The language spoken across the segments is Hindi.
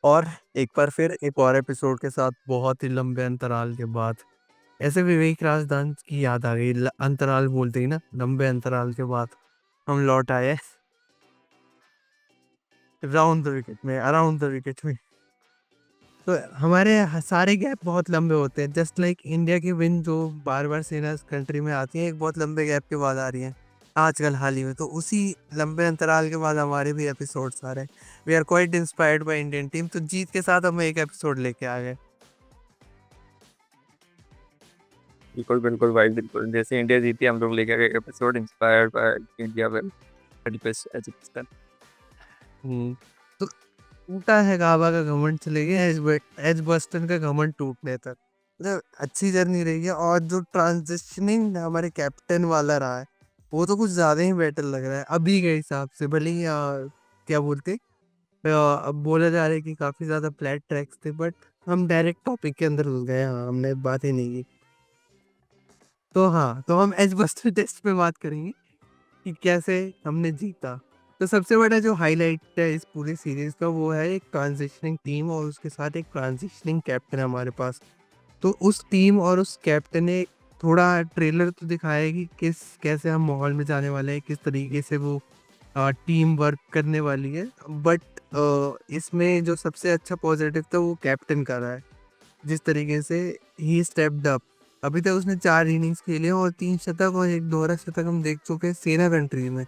और एक बार फिर एक और एपिसोड के साथ बहुत ही लंबे अंतराल के बाद ऐसे विवेक राजदान की याद आ गई। अंतराल बोलते ही ना, लंबे अंतराल के बाद हम लौट आए राउंड द विकेट में, अराउंड द विकेट में। तो हमारे सारे गैप बहुत लंबे होते हैं, जस्ट लाइक इंडिया की विन जो बार बार सेना कंट्री में आती है, एक बहुत लंबे गैप के बाद आ रही है आजकल हाल ही में। तो उसी लंबे अंतराल के बाद हमारे भी एपिसोड्स आ रहे हैं। We are quite inspired by Indian team, तो जीत के साथ हम एक एपिसोड लेके आ गए। बिल्कुल बिल्कुल भाई, बिल्कुल जैसे इंडिया जीती हम लोग लेकर गए episode inspired by India will education. हम्म। तो टूटा है काबा का घमंड, चले गए एज बस्टन का घमंड टूटने तक। मतलब अच्छी जर्नी रही है, और जो ट्रांजिशनिंग हमारे कैप्टन वाला रहा है वो तो कुछ ज्यादा ही बेटर लग रहा है अभी के हिसाब से। भले ही क्या बोलते, अब बोला जा रहा है कि काफी ज्यादा फ्लैट ट्रैक्स थे, बट हम डायरेक्ट टॉपिक के अंदर घुस गए। हाँ, हमने बात ही नहीं की। तो हाँ, तो हम एज बस्टर टेस्ट पे बात करेंगे कि कैसे हमने जीता। तो सबसे बड़ा जो हाईलाइट है इस पूरी सीरीज का, वो है एक ट्रांजिशनिंग टीम और उसके साथ एक ट्रांजिशनिंग कैप्टन हमारे पास। तो उस टीम और उस कैप्टन ने थोड़ा ट्रेलर तो दिखाया है कि किस कैसे हम माहौल में जाने वाले हैं, किस तरीके से वो टीम वर्क करने वाली है। बट इसमें जो सबसे अच्छा पॉजिटिव था वो कैप्टन का रहा है, जिस तरीके से ही स्टेप्ड अप। अभी तक उसने 4 इनिंग्स खेले हैं और 3 शतक और एक दोहरा शतक हम देख चुके हैं सेना कंट्री में।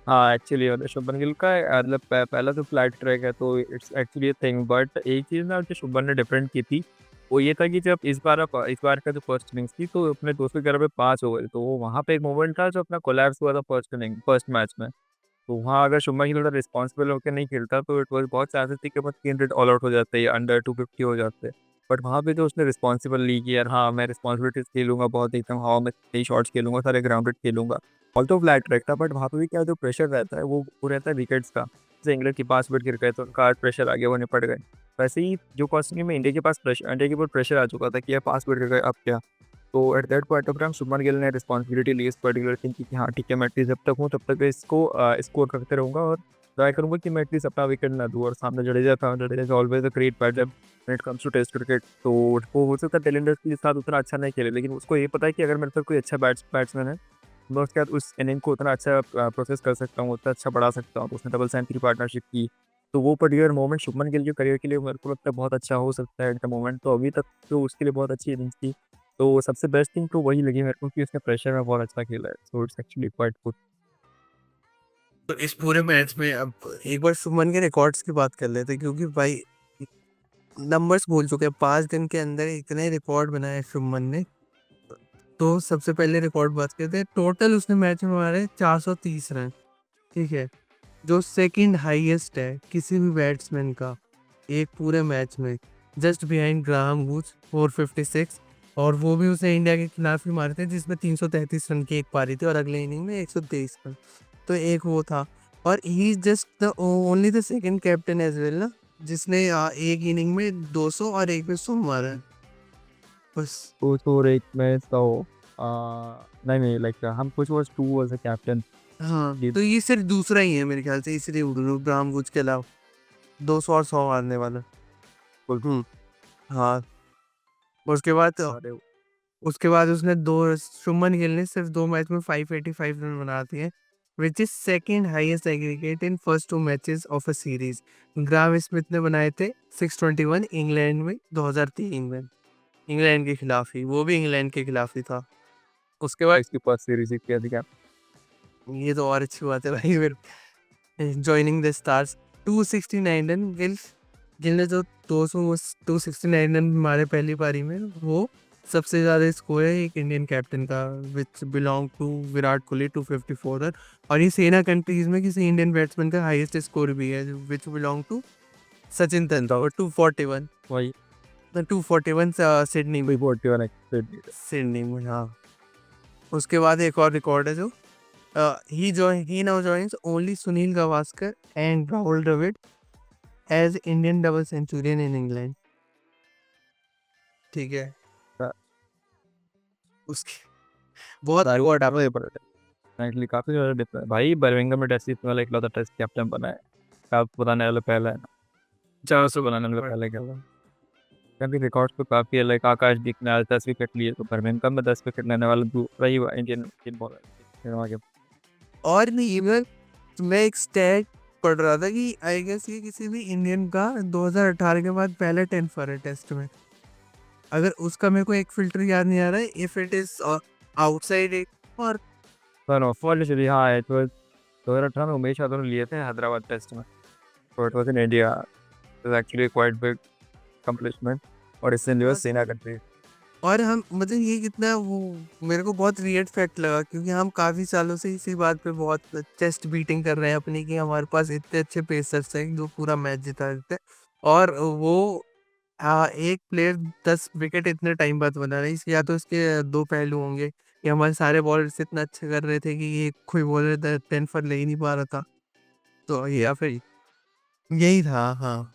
हाँ एक्चुअली शुभमन गिल का मतलब पहला तो फ्लैट ट्रैक है तो इट्स एक्चुअली थिंग, बट एक चीज़ ना जो शुभमन ने डिफरेंट की थी वो ये था कि जब इस बार का जो फर्स्ट इनिंग्स थी तो अपने दोस्तों के घर पे 5 ओवर, तो वहाँ पे एक मोमेंट था जो अपना कोलैप्स हुआ था फर्स्ट मैच में। तो वहाँ अगर शुभमन गिल थोड़ा रिस्पॉन्सिबल होकर नहीं खेलता तो इट वॉज बहुत चांसेस थी कि बस 3 रन ऑल आउट हो जाते हैं, अंडर 250 हो जाते। बट वहाँ पे तो उसने रिस्पॉन्सिबल ली कि यार हाँ मैं रिस्पॉन्सिबिलिटीज खेलूंगा, बहुत एकदम हवा में सही शॉट्स खेलूंगा, सारे ग्राउंडेड खेलूंगा। ऑल तो फ्लैट ट्रैक था बट वहाँ पे भी क्या जो प्रेशर रहता है वो रहता है विकेट्स का। जैसे इंग्लैंड के 5 विकेट गिर गए तो उनका आज प्रेशर आ गया, वो निपट गए। वैसे ही जो क्वेश्चन में इंडिया के ऊपर प्रेशर आ चुका था कि यार 5 विकेट गिर गए अब क्या। तो at that point of time Shubman Gill ने रिस्पॉन्सिबिलिटी ली इस पर्टिकुलर थिंग की कि हाँ ठीक है मैं एटलीस्ट जब तक हूँ तब तक इसको स्कोर करते रहूंगा और ट्राई करूंगा कि मैं एटलीस्ट अपना विकेट ना दूँ। और सामने जडेजा था, Jadeja is always a great batter when it comes to test cricket. तो वो हो सकता है टेलेंडर्स के साथ उतना अच्छा नहीं खेले, लेकिन उसको ये पता है कि अगर मेरे साथ कोई अच्छा बैट्समैन है मैं उसके बाद उस इनिंग को उतना अच्छा प्रोसेस कर सकता हूँ, उतना अच्छा बढ़ा सकता हूँ। तो उसने डबल सेंचुरी पार्टनरशिप की। तो वो पर्टिकुलर मोमेंट शुभमन गिल के करियर के लिए मेरे को लगता है बहुत अच्छा हो सकता है एट द मोमेंट। तो अभी तक तो उसके लिए बहुत अच्छी इनिंग्स थी। तो सबसे बेस्ट थिंग तो वही लगी मेरे को कि उसने प्रेशर में बहुत अच्छा खेला है, so it's actually quite good. तो इस पूरे मैच में अब एक बार सुमन के रिकॉर्ड्स की बात कर लेते हैं, क्योंकि भाई नंबर्स भूल चुके हैं। 5 दिन के अंदर इतने रिकॉर्ड बनाए शुभमन ने। तो सबसे पहले रिकॉर्ड बात करते हैं, टोटल उसने मैच में मारे 430 रन। ठीक है, जो सेकंड हाईएस्ट है किसी भी बैट्समैन का एक पूरे मैच में, जस्ट बिहाइंड ग्राहम वुड्स 456। और वो भी उसने इंडिया के खिलाफ ही मारे थे, जिसमें 333 रन की एक पारी थी और अगले इनिंग में 123 रन। तो एक वो था। और he just the only the second captain as well ना, जिसने एक इनिंग में 200 और एक में 100 मारा है बस। कुछ और एक मैं तो नहीं नहीं लाइक हम कुछ was to was a captain. हाँ, तो ये सिर्फ दूसरा ही है मेरे ख्याल से, इसलिए ब्राह्म गुज के अलावा 200 और 100 मारने वाला। हम्म। हाँ। उसके बाद अरे उसके बाद उसने दो, शुभमन गिल ने सिर्फ 2 मैच में 585 रन बना दिए, which is second highest aggregate in first 2 matches of a series. Gram Smith ने बनाए थे 621 इंग्लैंड में 2003 में, इंग्लैंड के खिलाफ ही, वो भी इंग्लैंड के खिलाफ ही था। उसके बाद इसकी फर्स्ट सीरीज जीत गया था। ये तो और अच्छी बात है भाई, फिर joining the stars. 269 run Gill Gill ने जो 269 रन मारे पहली पारी में, वो सबसे ज्यादा स्कोर है एक इंडियन कैप्टन का, which belong to Virat Kohli 254 run. और ये सेना कंट्रीज में किसी इंडियन बैट्समैन का हाईएस्ट स्कोर भी है, which belong to Sachin Tendulkar 241। वही 241 सिडनी में। 341 सिडनी में, हाँ। उसके बाद एक और रिकॉर्ड है जो he now joins only Sunil Gavaskar and Rahul Dravid as Indian double centurion in England। ठीक है, उसके बहुत रिकॉर्ड आप। एक्चुअली काफी ज्यादा डिफरेंट भाई, बर्मिंघम में टेस्ट वाला इकलौता टेस्ट कैप्टन बना है। आप बताने वाला पहला है ना। 400 बनाने में पहले क्या था। कभी रिकॉर्ड्स तो काफ़ी है, लाइक आकाशदीप ने आज 10 विकेट लिए, तो बर्मिंघम में 10 विकेट लेने वाला दूसरा ही इंडियन इंडियन बॉलर आगे। और नहीं, इवन मैं एक स्टैट पढ़ रहा था कि आई गेस ये किसी भी इंडियन का 2018 के बाद पहला 10 फॉर है टेस्ट में। अगर उसका मेरे को एक फिल्टर याद नहीं आ रहा है, इफ इट इज आउटसाइड एक और सन ऑफ चलिए, हाँ इट वाज 2018 में उमेश यादव ने लिए थे हैदराबाद टेस्ट में, तो it was in India, it was actually quite big accomplishment, और इससे लियो सेना कंट्री। और हम मतलब ये कितना वो मेरे को बहुत वियर्ड फैक्ट लगा, क्योंकि हम काफ़ी सालों से इसी बात पे बहुत चेस्ट बीटिंग कर रहे हैं अपनी कि हमारे पास इतने अच्छे पेसर्स हैं जो पूरा मैच जिता देते हैं, और वो एक प्लेयर 10 विकेट इतने टाइम बाद बना रहा है। या तो इसके दो पहलू होंगे कि हमारे सारे बॉलर्स इतना अच्छा कर रहे थे कि ये कोई बॉलर 10 पर ले ही नहीं पा रहा था, तो या फिर यही था। हाँ,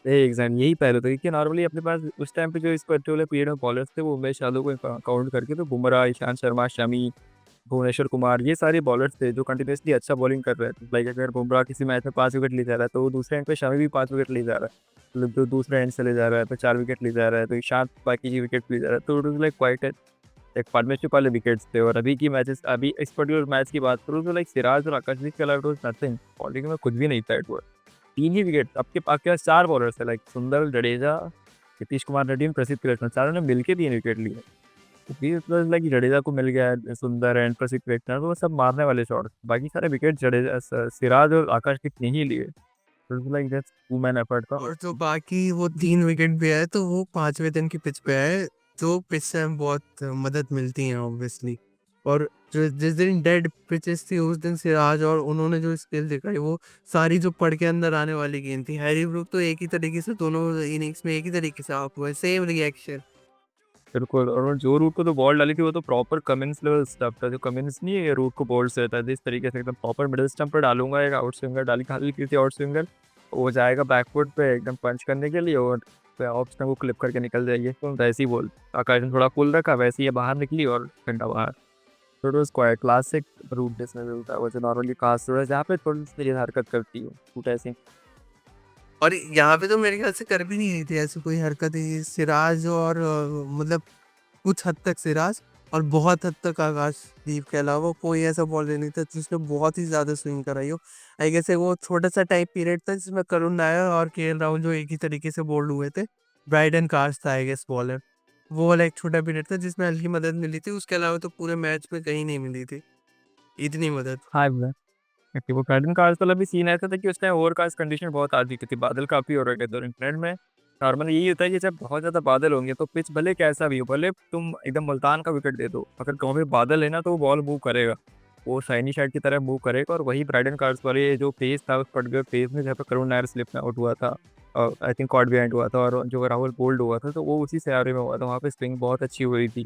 एग्जैक्ट यही पहलू था, क्योंकि नॉर्मली अपने पास उस टाइम पे जो इस पर्टिकुलर पीरियड में बॉलर्स थे वो उमेश यादव को काउंट करके, तो बुमराह, ईशांत शर्मा, शमी, भुवनेश्वर कुमार, ये सारे बॉलर्स थे जो कंटिन्यूसली अच्छा बॉलिंग कर रहे थे। लाइक अगर बुमराह किसी मैच में 5 विकेट ले जा रहा है, तो वो दूसरे एंड पे शमी भी 5 विकेट ले जा रहा है, मतलब जो दूसरे एंड से ले जा रहा है तो 4 विकेट ले जा रहा है, तो ईशांत बाकी की विकेट ले जा रहा है, तो इट वाज लाइक क्वाइट एक पार्टनरशिप वाले विकेट्स थे। और अभी की मैचेस, अभी इस पर्टिकुलर मैच की बात करूँ तो लाइक सिराज और आकाशदीप के अलावा नथिंग, बॉलिंग में कुछ भी नहीं था। इट वाज 3 ही विकेट, आपके पास 4 बॉलर्स थे, लाइक सुंदर, जडेजा, नीतीश कुमार रेड्डी और प्रसिद्ध कृष्णा, चारों ने मिलके 3 विकेट लिए। तो फिर मतलब लाइक जडेजा को मिल गया है, सुंदर एंड प्रसिद्ध कृष्णा, तो वो सब मारने वाले शॉट, बाकी सारे विकेट जडेजा, सिराज और आकाशदीप ने ही लिए। तो like that's two man effort था। और जो बाकी वो 3 विकेट भी आए तो वो 5वें दिन की पिच पे आए, जो पिच से हमें बहुत मदद मिलती है ऑब्वियसली। और जो जिस दिन डेड पिचेस थी उस दिन सिराज और उन्होंने जो स्किल दिखाई वो सारी जो पढ़ के अंदर आने वाली गेंद थी। हैरी ब्रूक तो एक ही तरीके से दोनों इनिंग्स में एक ही तरीके से आउट हुए, सेम रिएक्शन। बिल्कुल, और वो जो रूट को तो बॉल डाली थी वो तो प्रॉपर कमिंस लेवल स्टंप था, जो कमिंस नहीं है रूट को बॉल से रहता है, जिस तरीके से एकदम प्रॉपर मिडिल स्टंप पर डालूंगा, एक आउट स्विंगर डाली खाली की थी, आउट स्विंगर वो जाएगा बैकफुट पे एकदम पंच करने के लिए, और ऑफ स्टंप को क्लिप करके निकल जाएगी, तो वैसे ही बोल आकाश ने थोड़ा पुल रखा, वैसे ही ये बाहर निकली और घंटा बाहर। तो it was quite classic Root जिसमें मिलता है, वो जो नॉर्मली कास्ट है जहाँ पे थोड़ी सी हरकत करती है रूट ऐसी। और यहाँ पे तो मेरे ख्याल से कर भी नहीं रही थी ऐसी कोई हरकत ही सिराज, और मतलब कुछ हद तक सिराज और बहुत हद तक आकाशदीप के अलावा कोई ऐसा बॉलर नहीं था जिसने बहुत ही ज्यादा स्विंग कराई हो। आई गेस वो छोटा सा टाइम पीरियड था जिसमें करुण नायर और केएल राहुल जो एक ही तरीके से बोल्ड हुए थे। ब्राइडन कार्स था आई गेस बॉलर। वो वाला एक छोटा पीरियड था जिसमें हल्की मदद मिली थी, उसके अलावा तो पूरे मैच में कहीं नहीं मिली थी इतनी मदद। हाँ कि वो गार्डन कार्ड्स वाला भी सीन ऐसा था कि उस टाइम ओवरकास्ट कंडीशन बहुत आ चुकी थी, बादल काफ़ी हो रहे थे, और इंटरनेट में नॉर्मली यही होता है कि जब बहुत ज़्यादा बादल होंगे तो पिच भले कैसा भी हो, भले तुम एकदम मुल्तान का विकेट दे दो, अगर गाँव में बादल है ना तो वो बॉल मूव करेगा, वो शाइनी शाइड की तरह मूव करेगा। और वही ब्राइडन कार्ड्स वाले जो फेस था उस पर्टिकुलर फेस में जहाँ पे करुण नायर स्लिप में आउट हुआ था, और आई थिंक कॉट बिहाइंड हुआ था, और जो राहुल बोल्ड हुआ था, तो वो उसी सियारे में हुआ था, वहाँ पे स्विंग बहुत अच्छी हुई थी।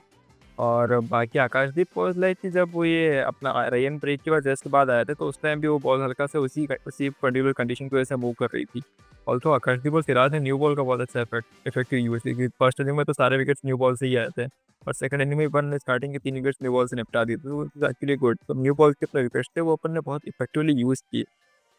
और बाकी आकाशदीप वाज़ लाइक कि जब वो ये अपना रेन ब्रेक के बाद जस्ट बाद आए थे, तो उस टाइम भी वो बॉल हल्का सा उसी पर्टिकुलर कंडीशन की वजह से मूव कर रही थी। ऑल्सो आकाशदीप और सिराज ने न्यू बॉल का बहुत अच्छा इफेक्टिव यूज़ किया, क्योंकि फर्स्ट इनिंग में तो सारे विकेट्स न्यू बॉल से ही आए थे, और सेकंड इनिंग में अपन ने स्टार्टिंग के 3 विकेट्स न्यू बॉल से निपटा दिए थे, तो एक्चुअली गुड। तो न्यू बॉल के अपने विकेट्स थे वो अपन ने बहुत इफेक्टिवली यूज़ किए।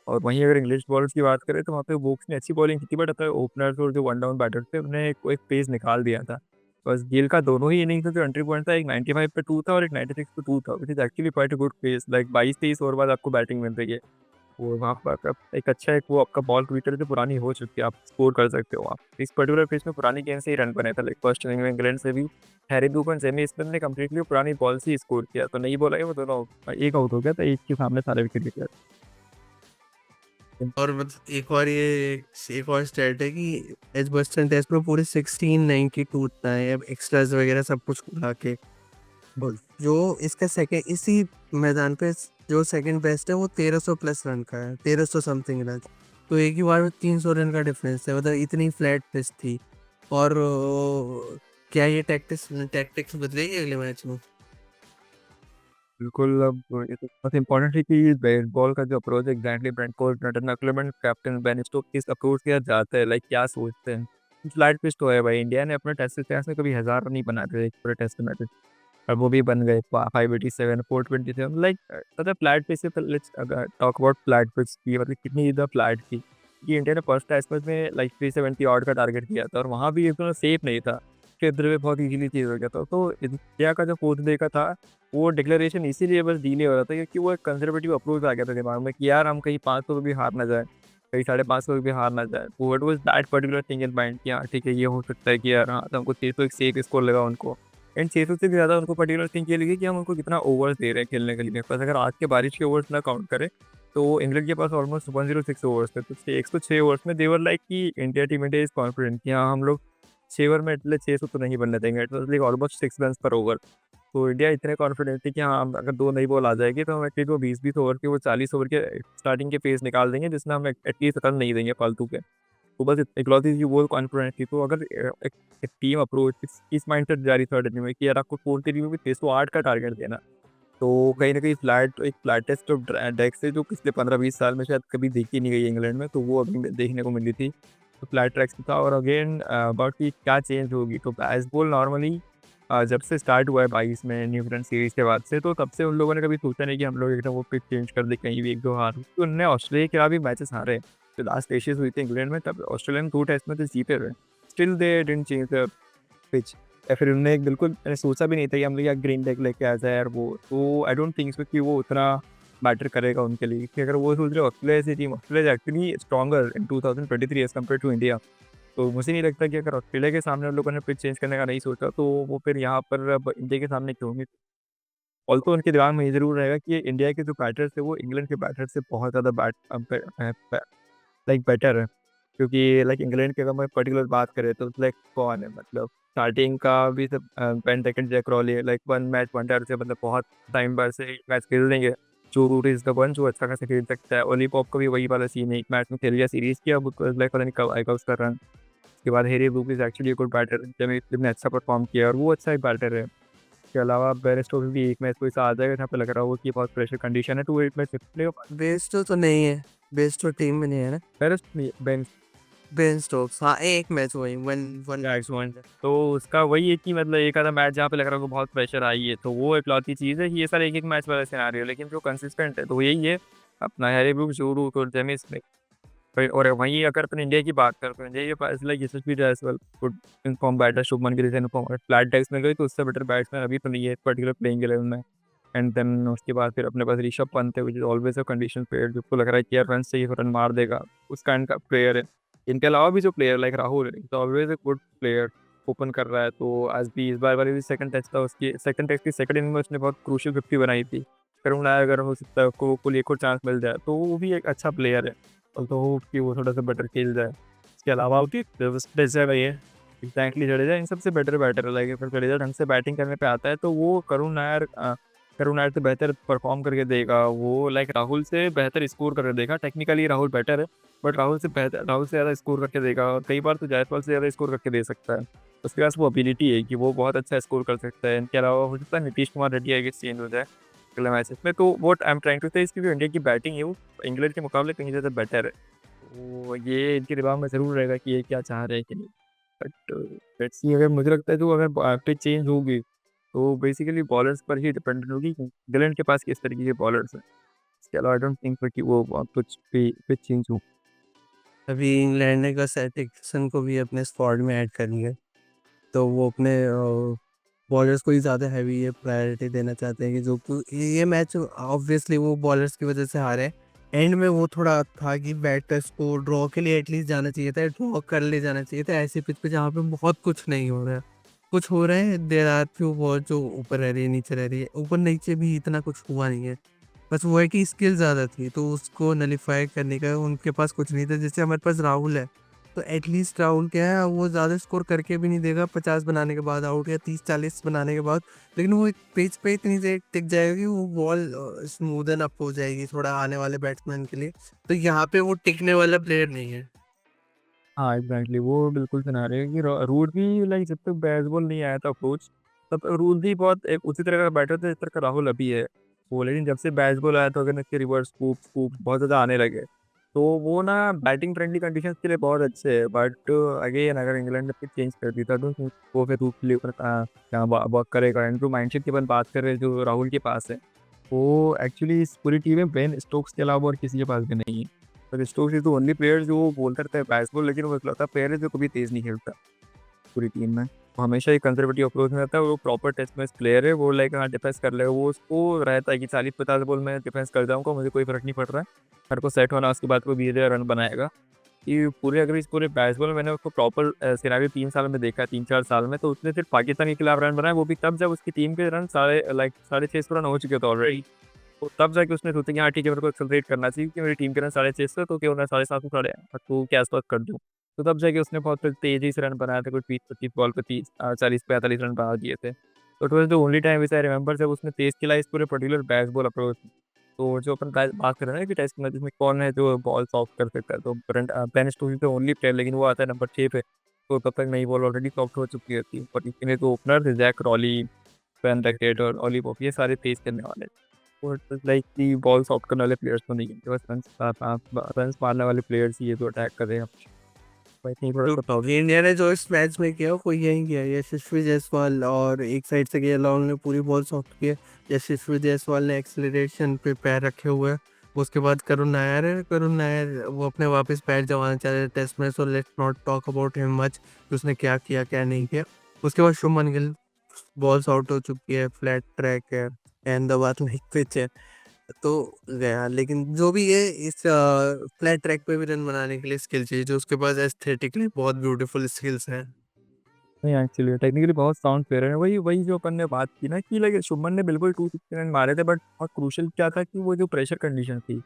और वहीं अगर इंग्लिश बॉलर्स की बात करें तो वहाँ पे वोक्स ने अच्छी बॉलिंग की थी, बट अपने ओपनर्स और जो वन डाउन बैटर्स थे उन्हें एक पेस निकाल दिया था। बस गिल का दोनों ही इनिंग्स में जो एंट्री पॉइंट था, एक 95 पे 2 था और एक 96 पे 2 था, which is actually quite a good pace, like 22-23 over बाद आपको बैटिंग मिल रही है। वो वहाँ पर आप एक अच्छा एक वो आपका बॉल ट्विटर जो पुरानी हो चुकी है, आप स्कोर कर सकते हो आप। इस पर्टिकुलर पेस में पुरानी गेंद से ही रन बने थे, लाइक फर्स्ट इनिंग में इंग्लैंड से भी हैरी ब्रूक और जेमी स्मिथ ने कंप्लीटली पुरानी बॉल से ही स्कोर किया, तो नहीं बोला वो दोनों एक आउट हो गया था, एक के सामने सारे विकेट गिर गए। और मतलब एक और स्टेट है कि एजबस्टन टेस्ट में पूरे 1692 टूटना है, अब एक्स्ट्रास वगैरह सब कुछ उठा के। जो इसका सेकंड इसी मैदान पे जो सेकंड बेस्ट है वो 1300 प्लस रन का है, 1300 समथिंग रन। तो एक ही बार में 300 रन का डिफरेंस है, मतलब इतनी फ्लैट पिच थी। और क्या ये टैक्टिक्स टैक्टिक्स बदलेगी अगले मैच में? बिल्कुल, अब ये तो बहुत इम्पोर्टेंट है कि बेसबॉल का जो अप्रोच है exactly Brent Colt, Nathan McCullum, captain Ben Stokes किस अप्रोच के साथ जाते हैं, लाइक क्या सोचते हैं। फ्लैट पिच तो है भाई, इंडिया ने अपने टेस्ट इतिहास में कभी 1000 रन नहीं बनाए थे एक पूरे टेस्ट मैच, और वो भी बन गए 587, 427, लाइक मतलब फ्लैट पिच से लेट्स अगर टॉक अबाउट फ्लैट पिच की, मतलब कितनी ज़्यादा फ्लैट थी। कि इंडिया ने फर्स्ट टेस्ट मैच में लाइक 370 ऑड का टारगेट किया था और वहाँ भी इतना सेफ नहीं था, क्षेत्र में बहुत इजीली चीज़ हो गया था। तो इंडिया का जो फोर्थ डे का था, वो डिक्लेरेशन इसीलिए बस डिले हो रहा था क्योंकि वो एक कंजर्वेटिव अप्रोच आ गया था दिमाग में कि यार हम कहीं 500 पे भी हार ना जाए, कहीं 550 पे भी हार ना जाए। वो what was that particular thing in mind कि हाँ ठीक है, ये हो सकता है कि यार हाँ, तो हमको 600 एक सेफ स्कोर लगा उनको। एंड 600 से भी ज़्यादा उनको पर्टिकुलर थिंग ये लगी कि हम उनको कितना ओवर्स दे रहे हैं खेलने के लिए। बस अगर आज के बारिश के ओवर्स ना काउंट करें, तो इंग्लैंड के पास ऑलमोस्ट 106 ओवर्स थे। तो 106 ओवर्स में देवर लाइक कि इंडिया इज़ कॉन्फिडेंट कि हाँ, हम लोग 6 ओवर में एटलीस्ट 600 तो नहीं बनने देंगे। It was like almost 6 runs पर ओवर। तो इंडिया इतने कॉन्फिडेंट थी कि हाँ, अगर 2 नई बॉल आ जाएगी तो हम एटलीस्ट वो 20-20 ओवर के, वो 40 ओवर के स्टार्टिंग के पेस निकाल देंगे जिसमें हम एटलीस्ट रन नहीं देंगे फालतू के। तो बस इकलौती चीज़ वो कॉन्फिडेंस थी। तो अगर एक एक टीम अप्रोच इस माइंडसेट जारी थर्ड इनिंग में कि यार आपको फोर्थ इनिंग में भी 608 का टारगेट देना, तो कहीं न कहीं एक फ्लैटेस्ट ऑफ डेक्स है जो पिछले 15-20 साल में शायद कभी देखी नहीं गई है इंग्लैंड में, तो वो अभी देखने को मिली थी। तो फ्लैट ट्रैक्स पे था और अगेन अबाउट कि क्या चेंज होगी, तो बेसबॉल नॉर्मली जब से स्टार्ट हुआ है 22 में न्यूजीलैंड सीरीज़ के बाद से, तो तब से उन लोगों ने कभी सोचा नहीं कि हम लोग एकदम वो पिच चेंज कर दें, कहीं भी 1-2 हार। तो उन्होंने ऑस्ट्रेलिया के खिलाफ भी मैचेस हारे। जो लास्ट एशेज़ हुई थी इंग्लैंड में, तब ऑस्ट्रेलिया ने 2 टेस्ट मैचेस जीते हुए। Still they didn't change the pitch, या फिर उन्होंने बिल्कुल मैंने सोचा भी नहीं था कि हम लोग यहाँ ग्रीन टेक लेके आ जाए यार वो। तो आई डोंट थिंक सो कि वो उतना मैटर करेगा उनके लिए, कि अगर वो सोच रहे ऑस्ट्रेलिया से team, Australia is actually stronger in 2023 as compared to India. तो मुझे नहीं लगता कि अगर ऑस्ट्रेलिया के सामने उन लोगों ने पिच चेंज करने का नहीं सोचा, तो वो फिर यहाँ पर अब इंडिया के सामने क्यों होंगे? ऑल्सो उनके दिमाग में ये ज़रूर रहेगा कि इंडिया के जो बैटर्स थे वो इंग्लैंड के बैटर्स से बहुत ज़्यादा लाइक बेटर है। क्योंकि लाइक इंग्लैंड की अगर मैं पर्टिकुलर बात करें तो लाइक कौन है, मतलब स्टार्टिंग का भी सब Ben Duckett, Zak Crawley, like one match wonder से, मतलब बहुत टाइम बाद से एक मैच खेल देंगे। जो रूट इज़ द वन जो अच्छा खासा खेल सकता है। ओली पॉप का भी वही वाला सीन है, एक मैच में खेल लिया सीरीज़ की, अब उसको लाइक पता नहीं कब आएगा उसका रन। उसके बाद Harry Brook is actually a good batter, जब ने अच्छा परफॉर्म किया और वो अच्छा एक बैटर है। इसके अलावा बेन स्टोक्स भी एक मैच कोई सा आ जाएगा जहाँ पे लग रहा हो कि बहुत प्रेशर कंडीशन है, तो वो एक मैच प्ले हो पाएगा। बेस्टो तो नहीं है, बेस्टो टीम में नहीं है ना। बेन बेन स्टोक्स, हाँ एक मैच वही वन वन। एक्स1, तो उसका वही है कि मतलब एक आधा मैच जहाँ पे लग रहा है कि बहुत प्रेशर आई है, तो वो इकलौती चीज़ है कि ये सारे एक-एक मैच वाला सिनेरियो, लेकिन जो कंसिस्टेंट है तो यही है अपना हैरी ब्रूक्स, जो रूट और जेमी स्मिथ। भाई, और वहीं अगर अपन इंडिया की बात करें तो इंडिया के पास like Yashasvi Jaiswal, good in form batter, Shubman Gill in form, flat decks में गई तो उससे बेटर बैट्समैन अभी तो नहीं है पर्टिकुलर प्लेइंग 11 में। एंड देन उसके बाद फिर अपने पास ऋषभ पंत है, which is always a condition player, जिसको लग रहा है कि यार रन चाहिए तो रन मार देगा, उस काइंड का प्लेयर है। इनके अलावा भी जो प्लेयर लाइक राहुल है, is always a good player, open कर रहा है। तो आज भी इस बार वाली भी सेकंड टेस्ट था उसकी, सेकंड टेस्ट की सेकंड इनिंग में उसने बहुत क्रूशियल 50 बनाई थी। करुण नायर अगर हो सकता है उसको कोई एक और चांस मिल जाए, तो वो भी एक अच्छा प्लेयर है। तो होप कि वो थोड़ा-सा बेटर खेल जाए। इसके अलावा होती है जडेजा ये एग्ज़ैक्टली, जडेजा इन सबसे बेटर बैटर है। लाइक अगर जडेजा ढंग से बैटिंग करने पे आता है तो वो करुण नायर से बेहतर परफ़ॉर्म करके देगा। वो लाइक राहुल से बेहतर स्कोर करके देगा। टेक्निकली राहुल बेटर है, बट राहुल से ज़्यादा स्कोर करके देगा और कई बार तो जायसवाल से ज़्यादा स्कोर करके दे सकता है। उसके पास वो एबिलिटी है कि वो बहुत अच्छा स्कोर कर सकता है। इनके अलावा हो सकता है Nitish Kumar Reddy I guess change हो जाए अगले मैचेस में। तो what I am trying to say is कि जो इंडिया की बैटिंग है वो इंग्लैंड के मुकाबले कहीं ज़्यादा बेटर है। तो ये इनके दिमाग में ज़रूर रहेगा कि ये क्या चाह रहे हैं कि नहीं। बट लेट्स सी, अगर मुझे लगता है जो अगर पिच चेंज होगी, तो बेसिकली बॉलर्स पर ही डिपेंडेंट होगी कि इंग्लैंड के पास किस तरीके के बॉलर्स हैं। इसके अलावा आई डोंट थिंक कि वो कुछ भी पिच चेंज हो। अभी इंग्लैंड ने सेट डिक्सन को भी अपने स्क्वाड में ऐड कर लिया है। तो वो अपने बॉलर्स को ही ज़्यादा हैवी ये प्रायोरिटी देना चाहते हैं कि जो ये मैच ऑब्वियसली वो बॉलर्स की वजह से हारे। एंड में वो थोड़ा था कि बैटर्स को ड्रॉ के लिए एटलीस्ट जाना चाहिए था, ड्रॉ कर ले जाना चाहिए था ऐसी पिच पे जहाँ पे बहुत कुछ नहीं हो रहा है। कुछ हो रहा है, देयर आर फ्यू बॉल जो ऊपर रह रही है, नीचे रह रही है। ऊपर नीचे भी इतना कुछ हुआ नहीं है। बस वो है कि स्किल ज़्यादा थी, तो उसको नलिफ़ाई करने का उनके पास कुछ नहीं था। जैसे हमारे पास राहुल है, तो एटलीस्ट राहुल क्या है, वो ज़्यादा स्कोर करके भी नहीं देगा 50 बनाने के बाद आउट, या 30-40 बनाने के बाद। लेकिन वो एक पिच पे इतनी देर टिक जाएगा कि वो बॉल स्मूदन अप हो जाएगी थोड़ा आने वाले बैट्समैन के लिए। तो यहाँ पे वो टिकने वाला प्लेयर नहीं है। हाँ, एग्ज़ैक्टली, वो बिल्कुल सिनेरियो है कि रूट भी लाइक जब तक बेसबॉल नहीं आया था अप्रोच, तब तक रूट भी बहुत एक उसी तरह का बैटर था जिस तरह का राहुल अभी है। वो लेकिन जब से बेसबॉल आया तो अगर इसके रिवर्स स्कूप बहुत ज़्यादा आने लगे। तो वो ना बैटिंग फ्रेंडली कंडीशंस के लिए बहुत अच्छे हैं, बट अगेन अगर इंग्लैंड ने पिच चेंज कर दी था तो वो फिर रूट के लिए क्या वर्क करेगा। एंड जो माइंडसेट की अपन बात कर रहे हैं जो राहुल के पास है, वो एक्चुअली इस पूरी टीम में बेन स्टोक्स के अलावा और किसी के पास भी नहीं है। पर Stokes is the only player जो बोल सकता है बेसबॉल, लेकिन वो इकलौता प्लेयर है जो कभी तेज़ नहीं खेलता पूरी टीम में। वो हमेशा एक कंज़र्वेटिव अप्रोच में रहता है, वो प्रॉपर टेस्ट मैच प्लेयर है, वो लाइक हाँ, डिफेंस कर लेगा, वो उसको रहता है कि 40-50 बॉल में डिफेंस कर जाऊँगा, मुझे कोई फ़र्क नहीं पड़ रहा है। मेरे को सेट होना, उसके बाद वो धीरे-धीरे रन बनाएगा। कि पूरे अगर इस पूरे बेसबॉल में मैंने उसको प्रॉपर सिनेरियो 3 साल में देखा है, 3-4 साल में, तो उसने सिर्फ पाकिस्तान के खिलाफ रन बनाए, वो भी तब जब उसकी टीम के रन साढ़े लाइक साढ़े 600 रन हो चुके थे ऑलरेडी। तो तब जाके उसने सोचा कि हाँ ठीक है, मेरे को एक्सेलरेट करना चाहिए कि मेरी टीम के रन 650 तो क्यों ना 750 साढ़े 800 के आसपास कर दूँ। तो तब जाके उसने बहुत तेज़ी से रन बनाए थे, कुछ 20-25 बॉल पे 40-45 रन बना दिए थे। तो it was the only time which I remember जब उसने तेज़ खेला इस पूरे पर्टिकुलर बेसबॉल अप्रोच में। तो जो अपन बात कर रहे हैं ना कि टेस्ट मैचेस में कौन है जो बॉल सॉफ्ट कर सकता है, तो Ben Stokes is the only player, लेकिन वो आता है नंबर 6 पे। तो तब तक नई बॉल ऑलरेडी सॉफ्ट हो चुकी होती है। और इतने तो ओपनर थे, जैक रॉली, बेन बेकेट और ऑली पॉप, ये सारे तेज़ करने वाले थे। तो इट वाज़ लाइक कि बॉल सॉफ्ट करने वाले प्लेयर्स तो नहीं है, बस रन्स मारने वाले प्लेयर्स ही है जो अटैक कर रहे हैं। आई थिंक थोड़ा जो सा टफ। इंडिया ने जो इस मैच में किया वो यही किया, यशस्वी जायसवाल और एक साइड से केएल राहुल ने पूरी बॉल सॉफ्ट की है। यशस्वी जायसवाल ने एक्सेलरेशन पे पैर रखे हुए हैं। उसके बाद करुण नायर है, करुण नायर वो अपने वापस पैर जमाना चाह रहे टेस्ट में, so let's not talk about him much कि उसने क्या किया क्या नहीं किया। उसके बाद शुभमन गिल, बॉल्स आउट हो चुकी है, फ्लैट ट्रैक है, अहमदाबाद में एक पिच है, तो गया। लेकिन जो भी है इस फ्लैट ट्रैक पे भी रन बनाने के लिए स्किल चाहिए, जो उसके पास एस्थेटिकली बहुत ब्यूटीफुल स्किल्स हैं। नहीं एक्चुअली टेक्निकली बहुत साउंड प्लेयर है। वही वही जो अपन ने बात की ना कि लाइक शुभमन ने बिल्कुल 260 रन मारे थे, बट बहुत क्रूशियल क्या था कि वो जो प्रेशर कंडीशन थी,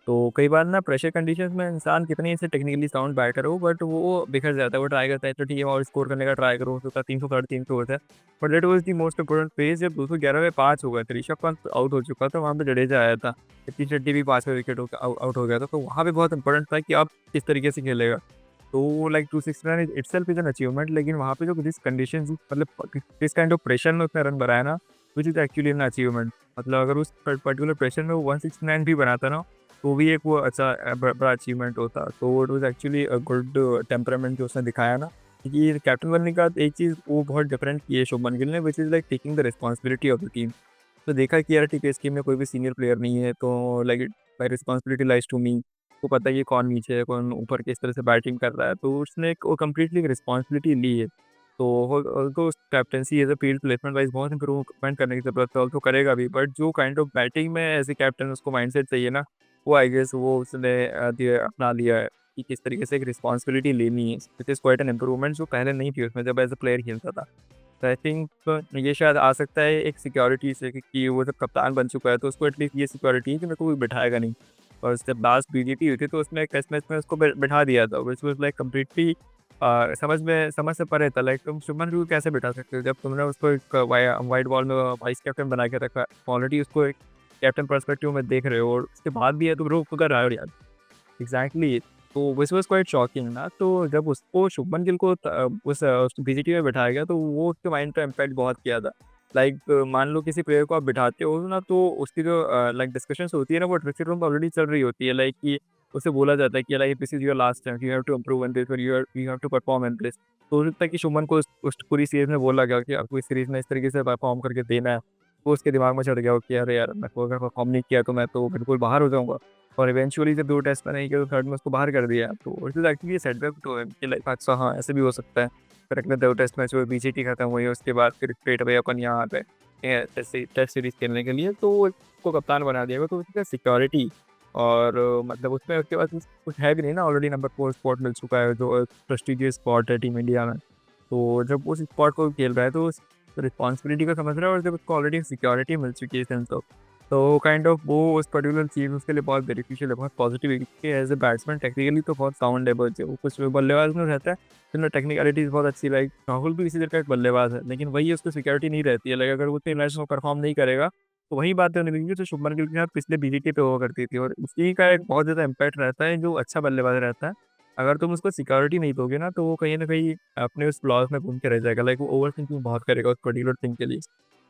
तो कई बार ना प्रेशर कंडीशंस में इंसान कितनी ऐसे टेक्निकली साउंड बैटर हो, बट वो बिखर जाता है। वो ट्राई करता है तो ठीक है और स्कोर करने का ट्राई करो, हो सकता है 300 साढ़े 300 होता है, but that was the most important phase जब 211 में 5 हो गए थे, ऋषभ पंत आउट हो चुका था, वहाँ पे जडेजा आया था, ऋषभ शेट्टी भी 5वें विकेट आउट हो गया था, तो वहाँ पे बहुत इंपॉर्टेंट था कि आप किस तरीके से खेलेगा। तो like 269 itself is an achievement, लेकिन वहाँ पे जो जिस कंडीशंस मतलब किस काइंड ऑफ प्रेशर में उसने रन बनाया ना, which is actually an achievement. मतलब अगर उस पर्टिकुलर प्रेशर में वो 169 भी बनाता ना, तो भी एक वो अच्छा बड़ा अचीवमेंट होता। तो it was actually a good temperament जो उसने दिखाया ना, क्योंकि कैप्टन बनने के बाद एक चीज़ वो बहुत डिफरेंट की है शुभमन गिल ने, which is like taking the responsibility of the team. तो देखा कि यार ठीक है, इस टीम में कोई भी सीनियर प्लेयर नहीं है, तो like my responsibility lies to me. उसको पता है कि कौन नीचे है, कौन ऊपर किस तरह से बैटिंग कर रहा है, तो उसने एक वो कंप्लीटली एक रिस्पांसिबिलिटी ली है। तो although captaincy as a field placement wise बहुत इम्प्रूवमेंट करने की ज़रूरत है, ऑल्दो करेगा भी, बट जो काइंड ऑफ बैटिंग में एज़ अ कैप्टन उसको माइंडसेट चाहिए ना, वो आई गेस वो उसने अपना लिया है कि किस तरीके से एक रिस्पांसिबिलिटी लेनी है। It is quite an improvement जो पहले नहीं थी उसमें जब एज़ अ प्लेयर खेलता था। तो आई थिंक ये शायद आ सकता है एक सिक्योरिटी से कि वो जब कप्तान बन चुका है तो उसको एटलीस्ट ये सिक्योरिटी है कि मेरे को कोई बिठाएगा नहीं। और जब लास्ट बीजीटी हुई थी तो उसने एक टेस्ट मैच में उसको बिठा दिया था, व्हिच वाज़ लाइक कंप्लीटली समझ से परे था। लाइक तुम शुभमन गिल को कैसे बिठा सकते हो जब तुमने उसको एक व्हाइट बॉल में वाइस कैप्टन बना के रखा है। ऑलरेडी उसको एक कैप्टन पर्सपेक्टिव में देख रहे हो और उसके बाद भी है तो ब्रो क्यों कर रहा हो यार? एग्ज़ैक्टली। तो दिस वाज़ क्वाइट शॉकिंग ना, तो जब उसको शुभमन गिल को उस बीजीटी में बिठाया गया तो वो उसके माइंड पे इम्पैक्ट बहुत किया था। लाइक मान लो किसी प्लेयर को आप बिठाते हो ना तो उसकी जो लाइक डिस्कशंस होती है ना वो ड्रेसिंग रूम में ऑलरेडी चल रही होती है, लाइक कि उसे बोला जाता है कि like this is your last chance, you have to improve in this और you have to perform in this. तो हो सकता है कि शुभमन को उस पूरी सीरीज़ में बोला गया कि आपको इस सीरीज़ में इस तरीके से परफॉर्म करके देना है। वो उसके दिमाग में चढ़ गया हो कि अरे यार मेरे को अगर परफॉर्म नहीं किया तो मैं तो बिल्कुल बाहर हो जाऊँगा। और इवेंचुअली जब 2 टेस्ट में नहीं किया तो थर्ड में उसको बाहर कर दिया। तो it is actually a setback to him कि लाइक अच्छा हाँ, ऐसे भी हो सकता है। फिर अगले 2 टेस्ट मैच में बीजीटी खत्म हुई, उसके बाद फिर स्ट्रेट अवे अपन यहाँ आ गए टेस्ट सीरीज़ खेलने के लिए, तो उसको कप्तान बना दिया गया। तो उसका सिक्योरिटी और मतलब उसमें उसके पास कुछ है भी नहीं ना, ऑलरेडी नंबर 4 स्पॉट मिल चुका है जो प्रेस्टीजियस स्पॉट है टीम इंडिया में। तो जब उस स्पॉट को खेल रहा है तो उस रिस्पॉन्सिबिलिटी को समझ रहा है और जब उसको ऑलरेडी सिक्योरिटी मिल चुकी है सेंस ऑफ, तो काइंड ऑफ वो उस पर्टिकुलर चीज़ उसके लिए बहुत बेनिफिशियल है, बहुत पॉजिटिव है क्योंकि एज़ अ बैट्समैन टेक्निकली तो बहुत साउंड है, बट वो कुछ बल्लेबाज में रहता है, जिनमें टेक्निकलिटीज़ बहुत अच्छी, लाइक राहुल भी इसी तरह का एक बल्लेबाज है, लेकिन वही उसको सिक्योरिटी नहीं रहती है, लाइक अगर वो उतने मैच में परफॉर्म नहीं करेगा, तो वही बातें होने लगेंगी जो शुभमन गिल के साथ पिछले बीजीटी पे हुआ करती थी और उसी का एक बहुत ज़्यादा इम्पैक्ट रहता है जो अच्छा बल्लेबाज रहता है। अगर तुम उसको सिक्योरिटी नहीं दोगे ना, तो वो कहीं न कहीं अपने उस फ्लॉज़ में घूम के रह जाएगा, लाइक वो ओवरथिंकिंग बहुत करेगा उस पर्टिकुलर थिंग के लिए।